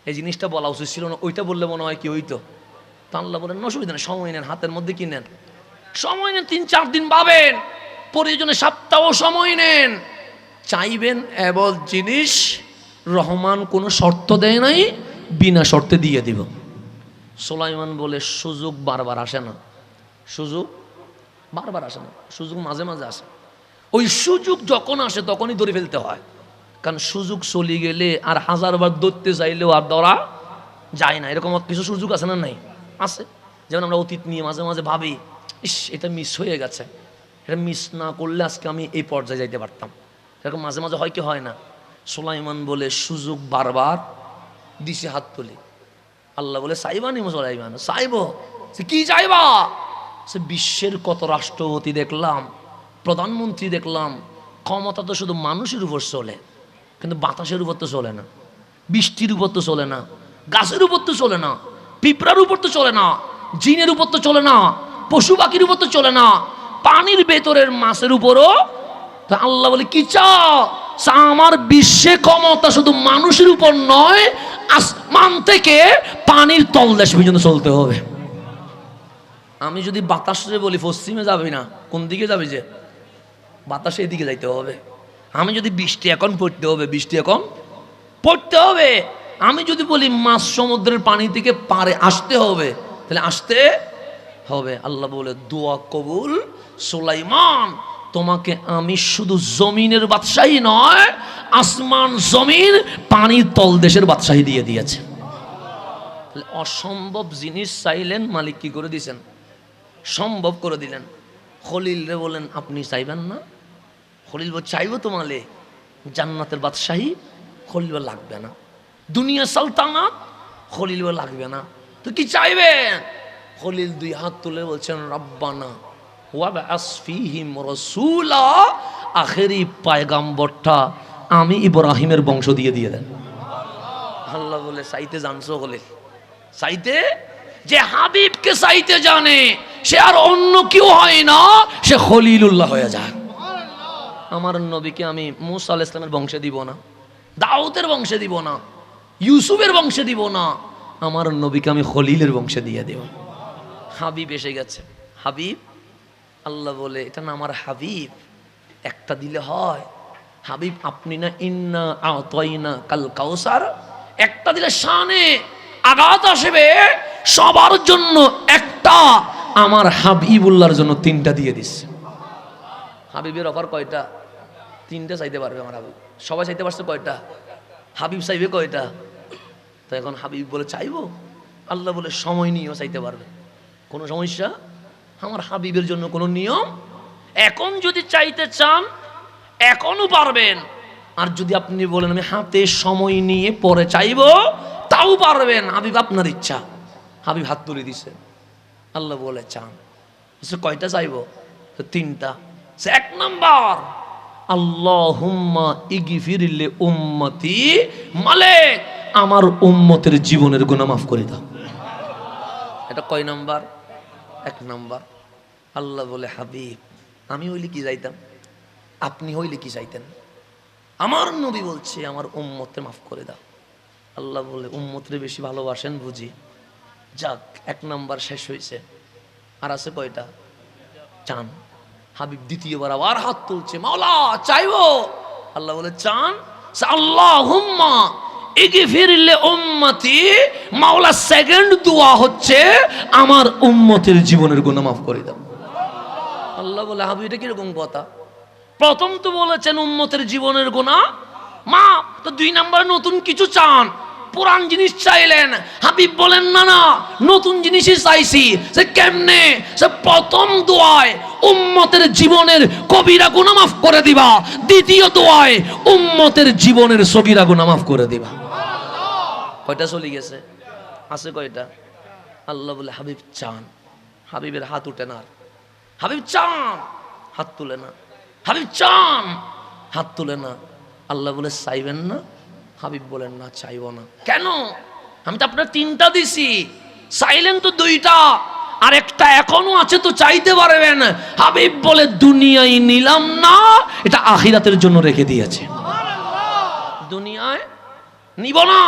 এই জিনিসটা বলা উচিত ছিল না, ওইটা বললে মনে হয় কি হইতো। তা আল্লাহ বলেন অসুবিধা নেই, সময় নেন, হাতের মধ্যে কি নেন, সময় নেন, 3-4 দিন ভাবেন, প্রয়োজনে সপ্তাহ সময় নেন, চাইবেন এমন জিনিস রহমান কোনো শর্ত দেয় নাই, বিনা শর্তে দিয়ে দিব। সুলাইমান বলে সুযোগ বারবার আসে না, সুযোগ বারবার আসে না, সুযোগ মাঝে মাঝে আসে। ওই সুযোগ যখন আসে তখনই ধরে ফেলতে হয়, কারণ সুযোগ চলে গেলে আর 1000বার ধরতে চাইলেও আর ধরা যায় না। এরকম কিছু সুযোগ আছে না? নাই, আছে। যেমন আমরা অতীত নিয়ে মাঝে মাঝে ভাবি, ইস এটা মিস হয়ে গেছে, এটা মিস না করলে আজকে আমি এই পর্যায়ে যাইতে পারতাম। এরকম মাঝে মাঝে হয় কি হয় না? সুলাইমান বলে সুযোগ বারবার দিছে, হাত তুলি। আল্লাহ বলে চাইবানি সুলাইমান, চাইব। সে কি চাইবা? সে বিশ্বের কত রাষ্ট্রপতি দেখলাম, প্রধানমন্ত্রী দেখলাম, ক্ষমতা তো শুধু মানুষের উপর চলে, কিন্তু বাতাসের উপর তো চলে না, বৃষ্টির উপর তো চলে না, গাছের উপর তো চলে না, পিঁপড়ার উপর তো চলে না, জিনের উপর তো চলে না, পশু পাখির উপর তো চলে না, পানির ভেতরের মাছের উপরও। তা আল্লাহ বলে কি চাও? আমার বিশ্বে ক্ষমতা শুধু মানুষের উপর নয়, আসমান থেকে পানির তলদেশ পর্যন্ত চলতে হবে। আমি যদি বাতাসে বলি পশ্চিমে যাবি না, কোন দিকে যাবি? যে বাতাসে এদিকে যাইতে হবে। আমি যদি বৃষ্টি এখন পড়তে হবে, বৃষ্টি এখন পড়তে হবে। আমি যদি বলি মাছ সমুদ্রের পানি থেকে পারে আসতে হবে, তাহলে আসতে হবে। আল্লাহ বলে দোয়া কবুল। সুলাইমান তোমাকে আমি শুধু জমিনের বাদশাহী নয়, আসমান জমিন পানির তলদেশের বাদশাহী দিয়ে দিয়েছে। অসম্ভব জিনিস চাইলেন, মালিক কি করে দিয়েছেন? সম্ভব করে দিলেন। খলিল রে বলেন আপনি চাইবেন না? খলিল বল চাইবো তোমালে জান্নাতের বাদশাহী। খলিল বল লাগবে না। দুনিয়া সালতানাত? খলিল বল লাগবে না। তো কি চাইবেন? খলিল 2 হাত তুলে বলছেন রব্বানা ওয়াবআস ফীহিম রাসূলা, আখেরি পায়গাম্বরটা আমি ইব্রাহিমের বংশ দিয়ে দেন। আল্লাহ বলে চাইতে জানছো বলে, চাইতে যে হাবিবকে চাইতে জানে সে আর অন্য কেউ হয় না, সে খলিলুল্লাহ হয়ে যায়। আমার নবীকে আমি মুসা আলাইহিস সালামের বংশে দিব না, দাউদের বংশে দিব না, ইউসুফের বংশে দিব না, আমার নবীকে আমি খলিলের বংশে দিয়ে দেব। হাবিব এসে গেছে। হাবিব, আল্লাহ বলে এটা না আমার হাবিব, একটা দিলে হয়? হাবিব আপনি না, ইন্না আতাইনা কাল কাউসার, একটা দিলে শানে আঘাত আসবে। সবার জন্য একটা, আমার হাবিবুল্লাহর জন্য তিনটা দিয়ে দিচ্ছে। হাবিবের অফার কয়টা? তিনটা চাইতে পারবে আমার হাবিব। সবাই চাইতে পারছে কয়টা? হাবিব চাইবে কয়টা? তো এখন হাবিব বলে চাইবো, আল্লাহ বলে সময় নিয়েও চাইতে পারবে, কোনো সমস্যা। আমার হাবিবের জন্য কোনো নিয়ম, এখন যদি চাইতে চান এখনো পারবেন, আর যদি আপনি বলেন আমি হাতে সময় নিয়ে পরে চাইবো, তাও পারবেন। হাবিব আপনার ইচ্ছা। হাবিব হাত তুলে দিছে। আল্লাহ বলে চান, কয়টা চাইবো? তিনটা। এক নাম্বার, আল্লাহুম্মা ইগফির লি উম্মতি, মালিক আমার উম্মতের জীবনের গুনাহ মাফ করে দাও। এটা কয় নাম্বার? এক নাম্বার। আল্লাহ বলে হাবিব আমি হইলে কি চাইতাম, আপনি হইলে কি চাইতেন? আমার নবী বলছে আমার উম্মতের মাফ করে দাও। আল্লাহ বলে উম্মতরে বেশি ভালোবাসেন বুঝি, যাক এক নাম্বার শেষ হয়েছে। আর আছে কয়টা? চান। হাবিব দ্বিতীয়বার আবার হাত তুলছে, মাওলা চাইবো। আল্লাহ বলে চান? আল্লাহুম্মা ইগফির লি উম্মতি, মাওলা সেকেন্ড দোয়া হচ্ছে আমার উম্মতের জীবনের গুনাহ মাফ করে দাও। আল্লাহ বলে হাবিব এটা কিরকম কথা? প্রথম তো বলেছেন উম্মতের জীবনের গুনাহ মাফ, তো দুই নাম্বার নতুন কিছু চান, পুরান জিনিস চাইলেন। হাবিব বলেন না না, নতুন জিনিসই চাইছি। সে কেমনে? সে প্রথম দোয়ায় উম্মতের জীবনের কবিরা গুনাহ মাফ করে দিবা, দ্বিতীয় দোয়ায় উম্মতের জীবনের সগীরা গুনাহ মাফ করে দিবা। কয়টা চলে গেছে? আছে কয়টা? আল্লাহ বলে হাবিব চান। হাবিবের হাত উঠে না। হাবিব চান, হাত তুলে না। হাবিব চান, হাত তুলে না। আল্লাহ বলে চাইবেন না? হাবিব বলেন না চাইব না। কেন? আমি তো আপনার তিনটা দিছি, চাইলেন তো দুইটা, আর একটা এখনো আছে তো চাইতে পারবেন। হাবিব বলে দুনিয়ায় নিলাম না, এটা আখিরাতের জন্য রেখে দিয়েছে। দুনিয়ায় নিব না,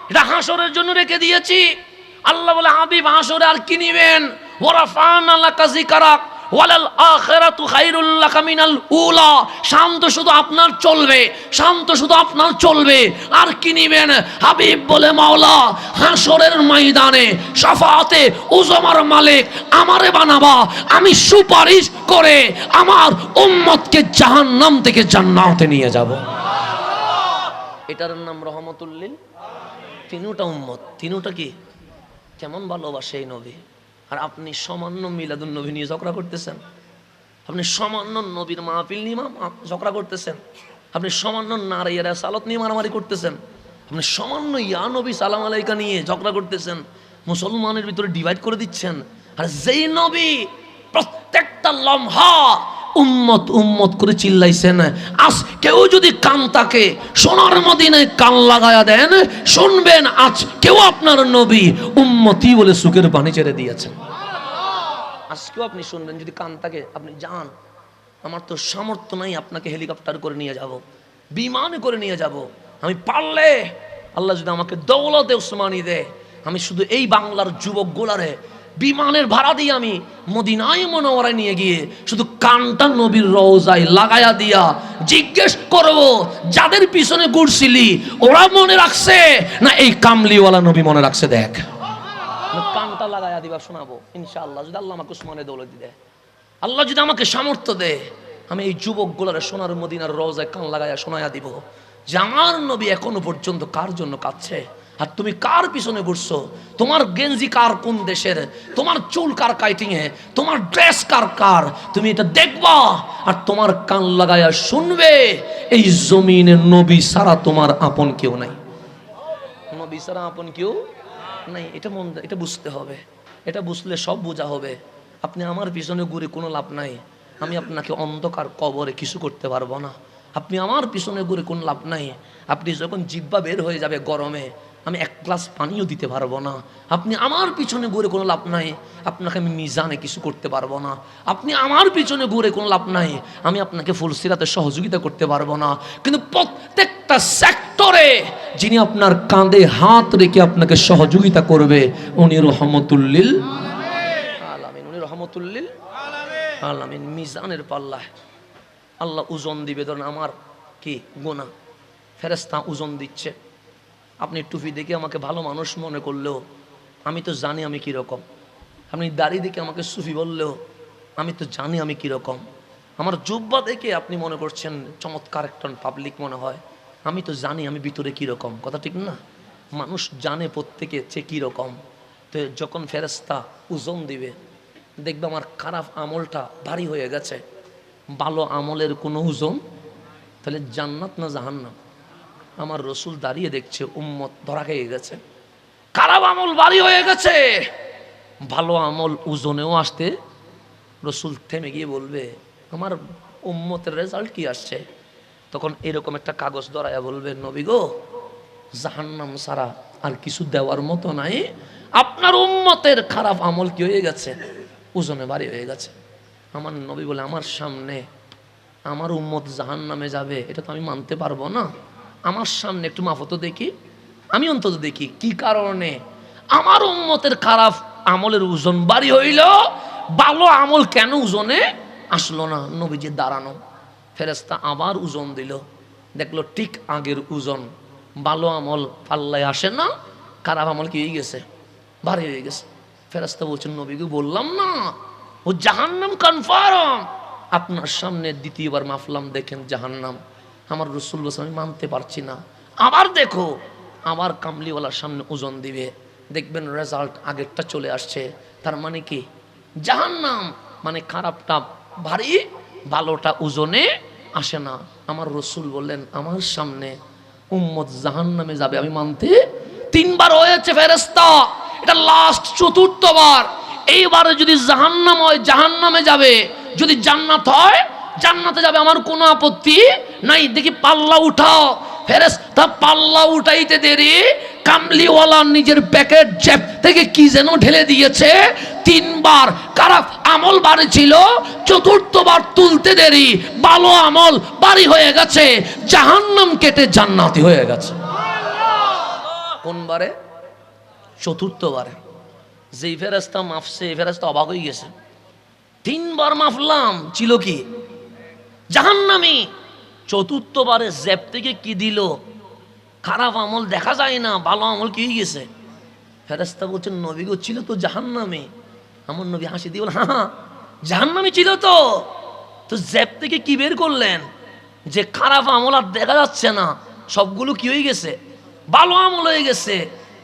এটা হাসরের জন্য রেখে দিয়েছি। আল্লাহ বলে হাবিব হাসরে আর কি নিবেন? ওয়ারাফানা লাকা যিকরাক ওয়ালাল আখিরাতু খায়রুল লাকা মিনাল উলা। শান্ত শুধু আপনার চলবে, শান্ত শুধু আপনার চলবে, আর কি নিবেন? হাবিব বলে মাওলা হাসরের ময়দানে শাফাআতে উযমার মালিক আমারে বানাবা, আমি সুপারিশ করে আমার উম্মতকে জাহান্নাম থেকে জান্নাতে নিয়ে যাব। এটার নাম রহমতুল লিল। তিনটা উম্মত, তিনটা কি কেমন ভালোবাসে এই নবী, আর আপনি সামান্য মিলাদুন নবী নিয়ে ঝগড়া করতেছেন। আপনি সামান্য নবীর মাহফিল নিয়ে ঝগড়া করতেছেন। আপনি সামান্য নারীরা সালাত নিয়ে মারামারি করতেছেন। আপনি সামান্য ইয়া নবী সালাম আলাইকা নিয়ে ঝগড়া করতেছেন। মুসলমানের ভিতরে ডিভাইড করে দিচ্ছেন। আর যেই নবী প্রত্যেকটা লম্হা উম্মত উম্মত করে চিল্লাইছেন, আজ কেউ যদি কান তাকে সোনার মদিনায় কান লাগায়া দেন, শুনবেন আজ কেউ আপনার নবী উম্মতি বলে সুখের পানি ছেড়ে দিয়েছেন। আজকেও আপনি শুনবেন, যদি কান তাকে আপনি যান। আমার তো সামর্থ্য নাই আপনাকে হেলিকপ্টার করে নিয়ে যাব, বিমানে করে নিয়ে যাব। আমি পারলে আল্লাহ যদি আমাকে দৌলতে উসমানি দেয়, আমি শুধু এই বাংলার যুবক গোলারে বিমানের ভাড়া দিয়ে আমি মদিনায় মুনাওয়ারায় নিয়ে গিয়ে শুধু কানটা নবীর রওজায় লাগায়া দিয়া জিজ্ঞেস করব, যাদের পিছনে ঘুরছিলি ওরা মনে রাখছে না এই কামলিওয়ালা নবী মনে রাখছে? দেখ, কানটা লাগায়া দিবা, শোনাবো ইনশাআল্লাহ। যদি আল্লাহ আমাকে উসমানের দৌলত দেয়, আল্লাহ যদি আমাকে সামর্থ্য দেয়, আমি এই যুবক গোলারে সোনার মদিনার রওজায় কান লাগায়া শোনায়া দিব যে আমার নবী এখনো পর্যন্ত কার জন্য কাঁদছে, আর তুমি কার পিছনে ঘুরছো। তোমার গেঞ্জি কার কোন দেশের, তোমার চুল কার কাইটিং এ, তোমার ড্রেস কার কার, তুমি এটা দেখবা আর তোমার কান লাগায়া শুনবে। এই জমিনে নবী ছাড়া তোমার আপন কেউ নাই, নবী ছাড়া আপন কেউ নাই। এটা বুঝতে হবে। এটা বুঝলে সব বোঝা হবে। আপনি আমার পিছনে ঘুরে কোনো লাভ নাই। আমি আপনাকে অন্ধকার কবরে কিছু করতে পারবো না। আপনি আমার পিছনে ঘুরে কোনো লাভ নাই। আপনি যখন জিহ্বা বের হয়ে যাবে গরমে, আমি এক গ্লাস পানিও দিতে পারবো না। আপনি আমার পিছনে ঘুরে কোনো লাভ নাই, আপনাকে আমি মিজানে কিছু করতে পারবো না। আপনি আমার পিছনে ঘুরে কোনো লাভ নাই, আমি আপনাকে ফুলসিরাতে সহযোগিতা করতে পারবো না। কিন্তু প্রত্যেকটা সেক্টরে যিনি আপনার কাঁধে হাত রেখে আপনাকে সহযোগিতা করবে, উনি রহমতুল্লিল আলামিন, উনি রহমতুল্লিল আলামিন। মিজানের পাল্লায় আল্লাহ ওজন দিবে। ধরেন আমার কি গুনাহ, ফেরেশতা ওজন দিচ্ছে। আপনি টুপি দেখে আমাকে ভালো মানুষ মনে করলেও আমি তো জানি আমি কীরকম। আপনি দাড়ি দেখে আমাকে সুফি বললেও আমি তো জানি আমি কীরকম। আমার জুব্বা দেখে আপনি মনে করছেন চমৎকার একটা পাবলিক মনে হয়, আমি তো জানি আমি ভিতরে কীরকম। কথা ঠিক না? মানুষ জানে প্রত্যেকে সে কীরকম। তো যখন ফেরেশতা ওজন দিবে, দেখবে আমার খারাপ আমলটা ভারী হয়ে গেছে, ভালো আমলের কোনো ওজন, তাহলে জান্নাত না জাহান্নাম? আমার রসুল দাঁড়িয়ে দেখছে উম্মত ধরা খেয়ে গেছে, খারাপ আমল ভারী হয়ে গেছে, ভালো আমল ওজনেও আসতে। রসুল থেমে গিয়ে বলবে আমার উম্মতের রেজাল্ট কি আসছে? তখন এরকম একটা কাগজ ধরাইয়া বলবে, নবী গো, জাহান্নাম ছাড়া আর কিছু দেওয়ার মতো নাই। আপনার উম্মতের খারাপ আমল কি হয়ে গেছে? ওজনে ভারী হয়ে গেছে। আমার নবী বলে, আমার সামনে আমার উম্মত জাহান্নামে যাবে এটা তো আমি মানতে পারবো না। আমার সামনে একটু মাফত দেখি, আমি অন্তত দেখি কি কারণে আমার উম্মতের খারাপ আমলের ওজন ভারী হইল, ভালো আমল কেন ওজনে আসলো না। নবীজি দাঁড়ানো, ফেরেশতা আবার ওজন দিল, দেখলো ঠিক আগের ওজন। ভালো আমল পাল্লায় আসে না, খারাপ আমল কি হয়ে গেছে? ভারী হয়ে গেছে। ফেরেশতা বলছেন, নবীকে বললাম না ও জাহান্নাম কনফার্ম। আপনার সামনে দ্বিতীয়বার মাফলাম, দেখেন জাহান্নাম। আমার রসুল বলছেন আমি মানতে পারছি না। আবার দেখো, আবার কামলিওয়ালার সামনে ওজন দিবে, দেখবেন রেজাল্ট আগেরটা চলে আসছে। তার মানে কি? জাহান্নাম মানে খারাপটা ভারী, ভালোটা ওজনে আসে না। আমার রসুল বললেন আমার সামনে উম্মত জাহান্নামে যাবে আমি মানতে। তিনবার হয়েছে ফেরেশতা, এটা লাস্ট চতুর্থবার। এইবারে যদি জাহান্নাম হয় জাহান্নামে যাবে, যদি জান্নাত হয় জান্নাতে যাবে, আমার কোনো আপত্তি নাই। দেখি পাল্লা উঠাও। ফেরেশতা পাল্লা উঠাইতে দেরি, কামলিওয়ালা নিজের প্যাকেট জেব থেকে কি যেন ঢেলে দিয়েছে। তিনবার খারাপ আমল বাড়ি ছিল, চতুর্থবার তুলতে দেরি, ভালো আমল বাড়ি হয়ে গেছে, জাহান্নাম কেটে জান্নাতি হয়ে গেছে। কোনবারে? চতুর্থবারে। যেই ফেরেশতা মাফছে এই ফেরেশতা অবাক হয়ে গেছে, তিনবার মাফলাম ছিল কি? জাহান্নামী। চতুর্থবারে জেব থেকে কি দিল? খারাপ আমল দেখা যায় না, ভালো আমল কি হয়ে গেছে? ফেরেশতা বলছেন নবী গো, ছিল তো জাহান্নামী। আমার নবী হাসি দিয়ে বলেন, হ্যাঁ জাহান্নামী ছিল তো। তো জেব থেকে কি বের করলেন? যে খারাপ আমল আর দেখা যাচ্ছে না, সবগুলো কি হয়ে গেছে? ভালো আমল হয়ে গেছে।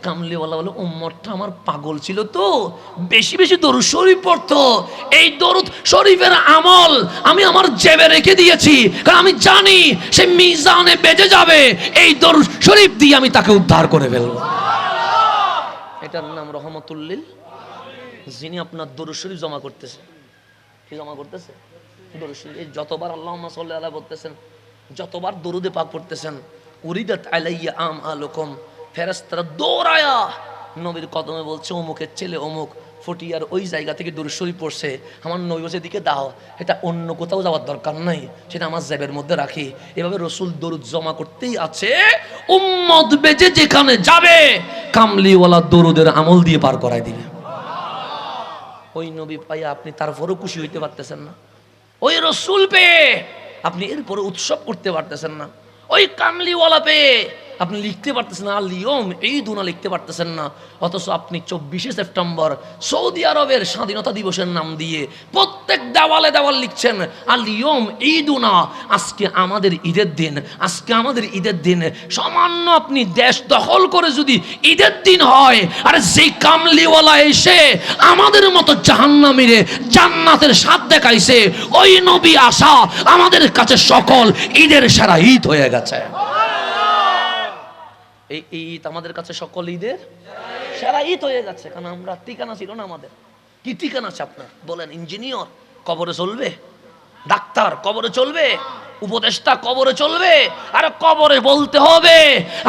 কামলিওয়ালা বলে উম্মতটা আমার পাগল ছিল তো, বেশি বেশি দরুদ শরীফ পড়তো। এই দরুদ শরীফের আমল আমি আমার জেবে রেখে দিয়েছি, কারণ আমি জানি সে মিজানে বেজে যাবে। এই দরুদ শরীফ দিয়ে আমি তাকে উদ্ধার করে ফেলবো। এটার নাম রহমতুল্লিল। যিনি আপনার দরুদ শরীফ জমা করতেছে, কি জমা করতেছে? দরুদ শরীফ। এই যতবার আল্লাহুম্মা সাল্লি আলা বলতেছেন, যতবার দরুদে পাক পড়তেছেন, উরিদাত আলাইয়া আম আলুকুম, ফেরেশতারা দৌড়ায়া নবীর কদমে বলছে অমুকের ছেলে অমুক ফটিয়ার ওই জায়গা থেকে দরুদ শরীফ পড়ছে, আমার নবী বলছে দিকে দাও, এটা অন্য কোথাও যাওয়ার দরকার নাই, সেটা আমার জেবের মধ্যে রাখি। এভাবে রসুল দরুদ জমা করতেই আছে। উম্মত বেজে যেখানে যাবে কামলিওয়ালা দরুদের আমল দিয়ে পার করাই দিবে। ওই নবী পাইয়া আপনি তারপরও খুশি হইতে পারতেছেন না, ওই রসুল পেয়ে আপনি এরপরে উৎসব করতে পারতেছেন না, ওই কামলিওয়ালা পেয়ে আপনি লিখতে পারতেছেন না, লিওম এই দুনা লিখতে পারতেছেন না। অথচ আপনি 24শে সেপ্টেম্বর সৌদি আরবের স্বাধীনতা দিবসের নাম দিয়ে প্রত্যেক দেওয়ালে দেওয়াল লিখছেন আলিয়ম ঈদুনা, আজকে আমাদের ঈদের দিন, আজকে আমাদের ঈদের দিন। সামান্য আপনি দেশ দখল করে যদি ঈদের দিন হয়, আর যেই কামলিওয়ালা এসে আমাদের মতো জাহান্নামীরে জান্নাতের স্বাদ দেখাইছে, ওই নবী আসা আমাদের কাছে সকল ঈদের সেরা ঈদ হয়ে গেছে। এই ঈদ আমাদের কাছে সকল ঈদের সেরা ঈদ হয়ে গেছে, কারণ আমরা ঠিকানা ছিল না আমাদের। কি ঠিকানা আছে আপনার বলেন? ইঞ্জিনিয়র কবরে চলবে? ডাক্তার কবরে চলবে, উপদেষ্টা কবরে চলবে, আর কবরে বলতে হবে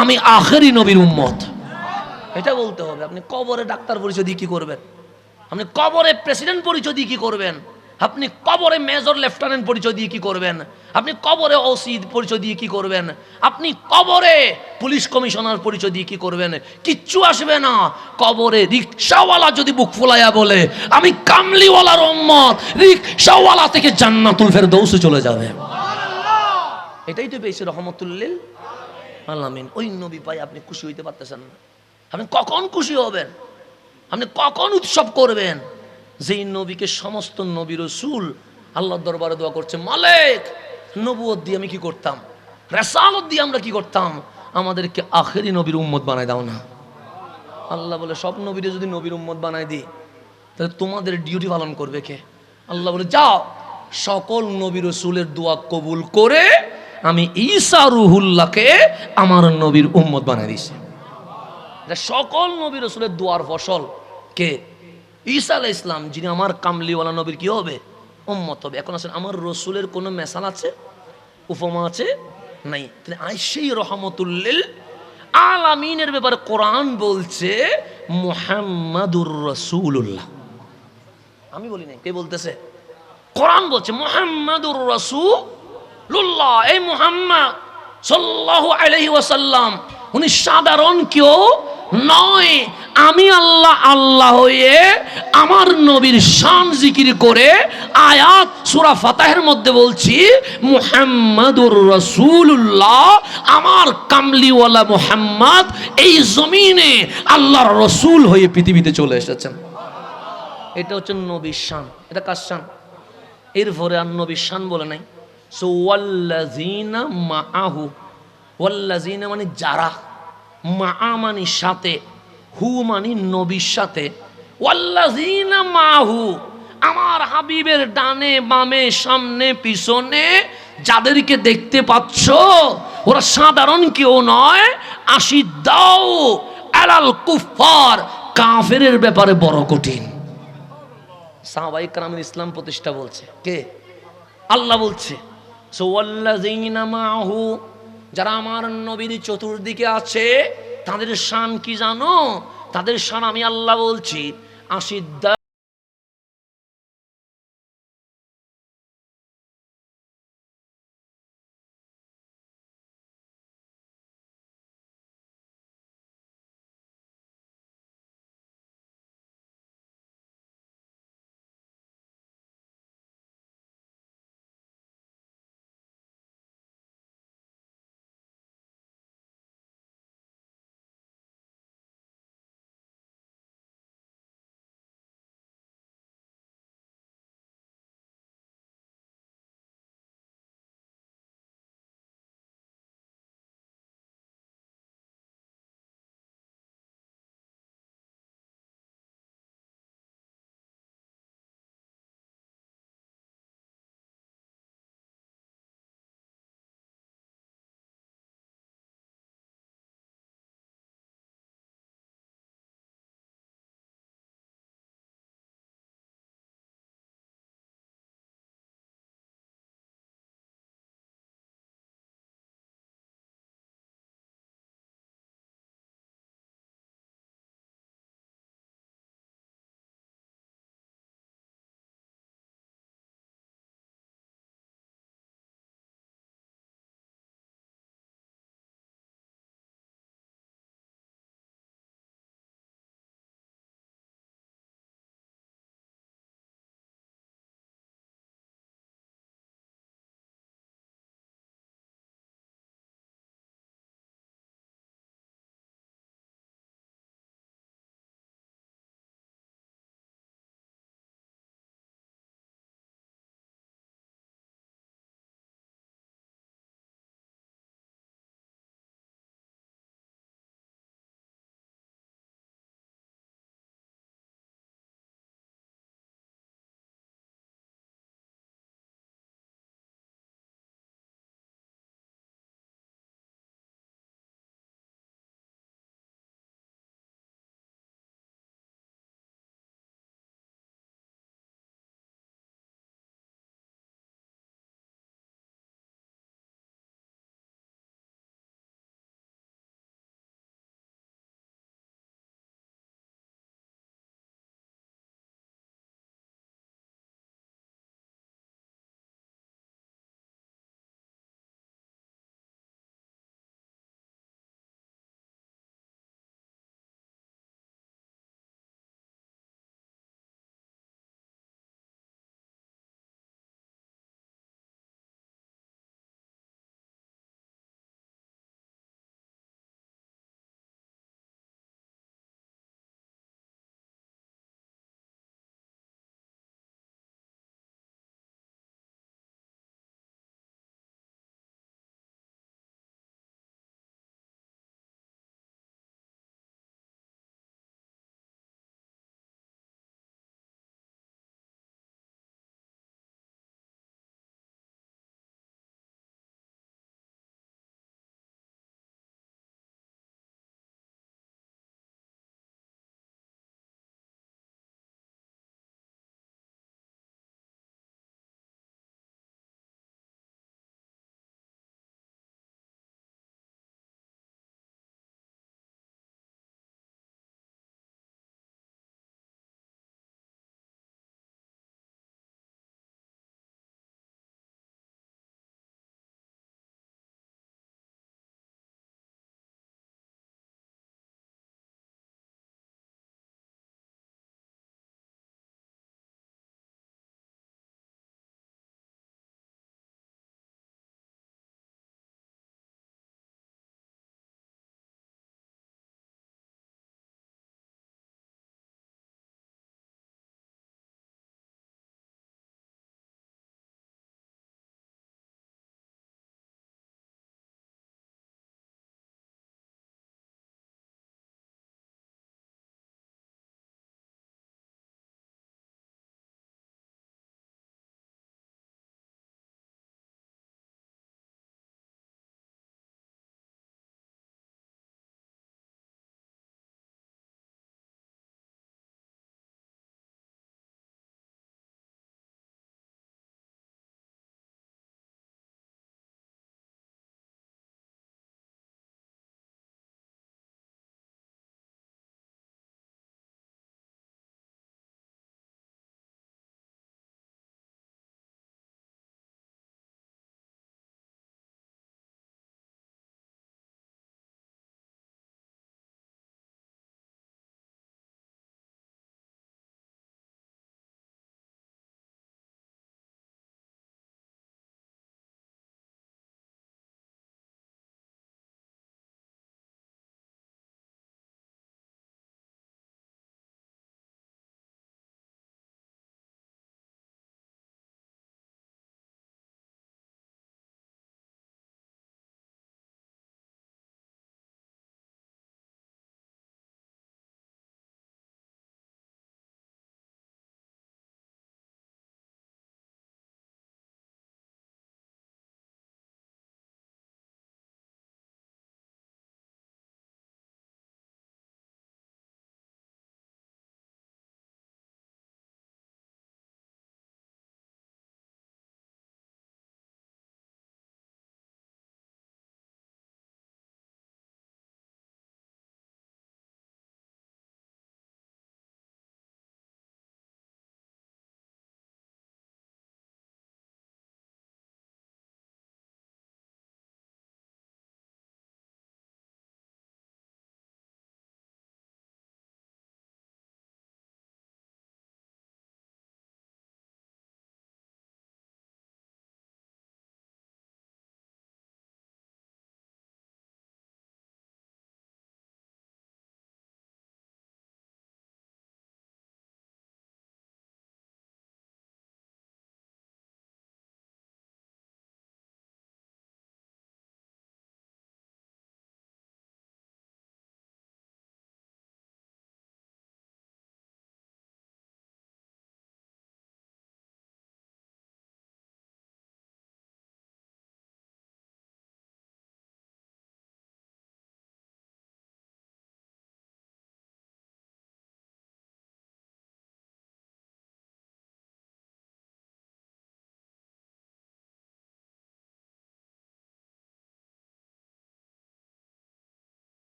আমি আখেরি নবীর উম্মত, এটা বলতে হবে। আপনি কবরে ডাক্তার পরিচয় দিয়ে কি করবেন? আপনি কবরে প্রেসিডেন্ট পরিচয় দিয়ে কি করবেন? আপনি কবরে মেজর লেফটেন্যান্ট পরিচয় দিয়ে কি করবেন? আপনি কবরে ওসি পরিচয় দিয়ে কি করবেন? আপনি কবরে পুলিশ কমিশনার পরিচয় দিয়ে কি করবেন? কিচ্ছু আসবে না। কবরে রিকশাওয়ালা যদি বুক ফুলাইয়া বলে আমি কামলিওয়ালার উম্মত, রিকশাওয়ালা থেকে জান্নাতুল ফেরদৌসে চলে যাবে। এটাই তো পেয়েছে রহমতুল লিল আলামিন। ওই নবী পাই আপনি খুশি হইতে পারতেছেন না। আপনি কখন খুশি হবেন? আপনি কখন উৎসব করবেন? যেই নবীকে সমস্ত নবী রাসূল আল্লাহর দরবারে দোয়া করছে, মালিক নবুয়ত দিয়ে আমি কি করতাম, রিসালাত দিয়ে আমরা কি করতাম, আমাদেরকে আখেরি নবীর উম্মত বানায় দাও না। আল্লাহ বলে সব নবীরে যদি নবীর উম্মত বানায় দিই তাহলে তোমাদের ডিউটি পালন করবে কে? আল্লাহ বলে যাও, সকল নবী রাসূলের দোয়া কবুল করে আমি ঈসা রুহুল্লাহকে আমার নবীর উম্মত বানায় দিয়েছি। সকল নবী রাসূলের দোয়ার ফসল কে? ঈসা আলাইহিস সালাম, যিনি আমার কামলিওয়ালা নবীর কি হবে? উম্মত হবে। এখন আসেন, আমার রসুলের কোনো মেসাল আছে, উপমা আছে? নাই। তাহলে সেই রহমতুল লিল আলামিনের ব্যাপারে কোরআন বলছে মুহাম্মাদুর রাসূলুল্লাহ। আমি বলি নাই, কে বলতেছে? কোরআন বলছে মুহাম্মাদুর রাসূলুল্লাহ। এই মুহাম্মদ সাল্লাল্লাহু আলাইহি ওয়াসাল্লাম উনি সাধারণ কেউ নয়। আমি আল্লাহ আল্লাহ হয়ে আমার নবীর শান জিকির করে আয়াত সূরা ফাতিহার মধ্যে বলছি মুহাম্মাদুর রাসূলুল্লাহ, আমার কামলিওয়ালা মুহাম্মদ এই জমিনে আল্লাহর রাসূল হয়ে পৃথিবীতে চলে এসেছেন। এটা হচ্ছে নবীর শান। এটা কার শান? এরপরে আর নবীর শান বলে নাই। সো ওয়াল্লাযিনা মাআহু, ওয়াল্লাযিনা মানে যারা, মা মানে সাথে, হু মানে নবীর সাথে, ওয়াল্লাযিনা মাহু আমার হাবিবের ডানে বামে সামনে পিছনে যাদেরকে দেখতে পাচ্ছ ওরা সাধারণ কেউ নয়। আশিদ্দাউ আলাল কুফার, কাফেরের ব্যাপারে বড় কঠিন। সাহাবায়ে কেরামের ইসলাম প্রতিষ্ঠা বলছে কে? আল্লাহ বলছে সো ওয়াল্লাযিনা মাহু, যারা আমার নবীর চতুর্দিকে আছে তাদের শান কি জানো? তাদের শান আমি আল্লাহ বলছি আশিদ্দা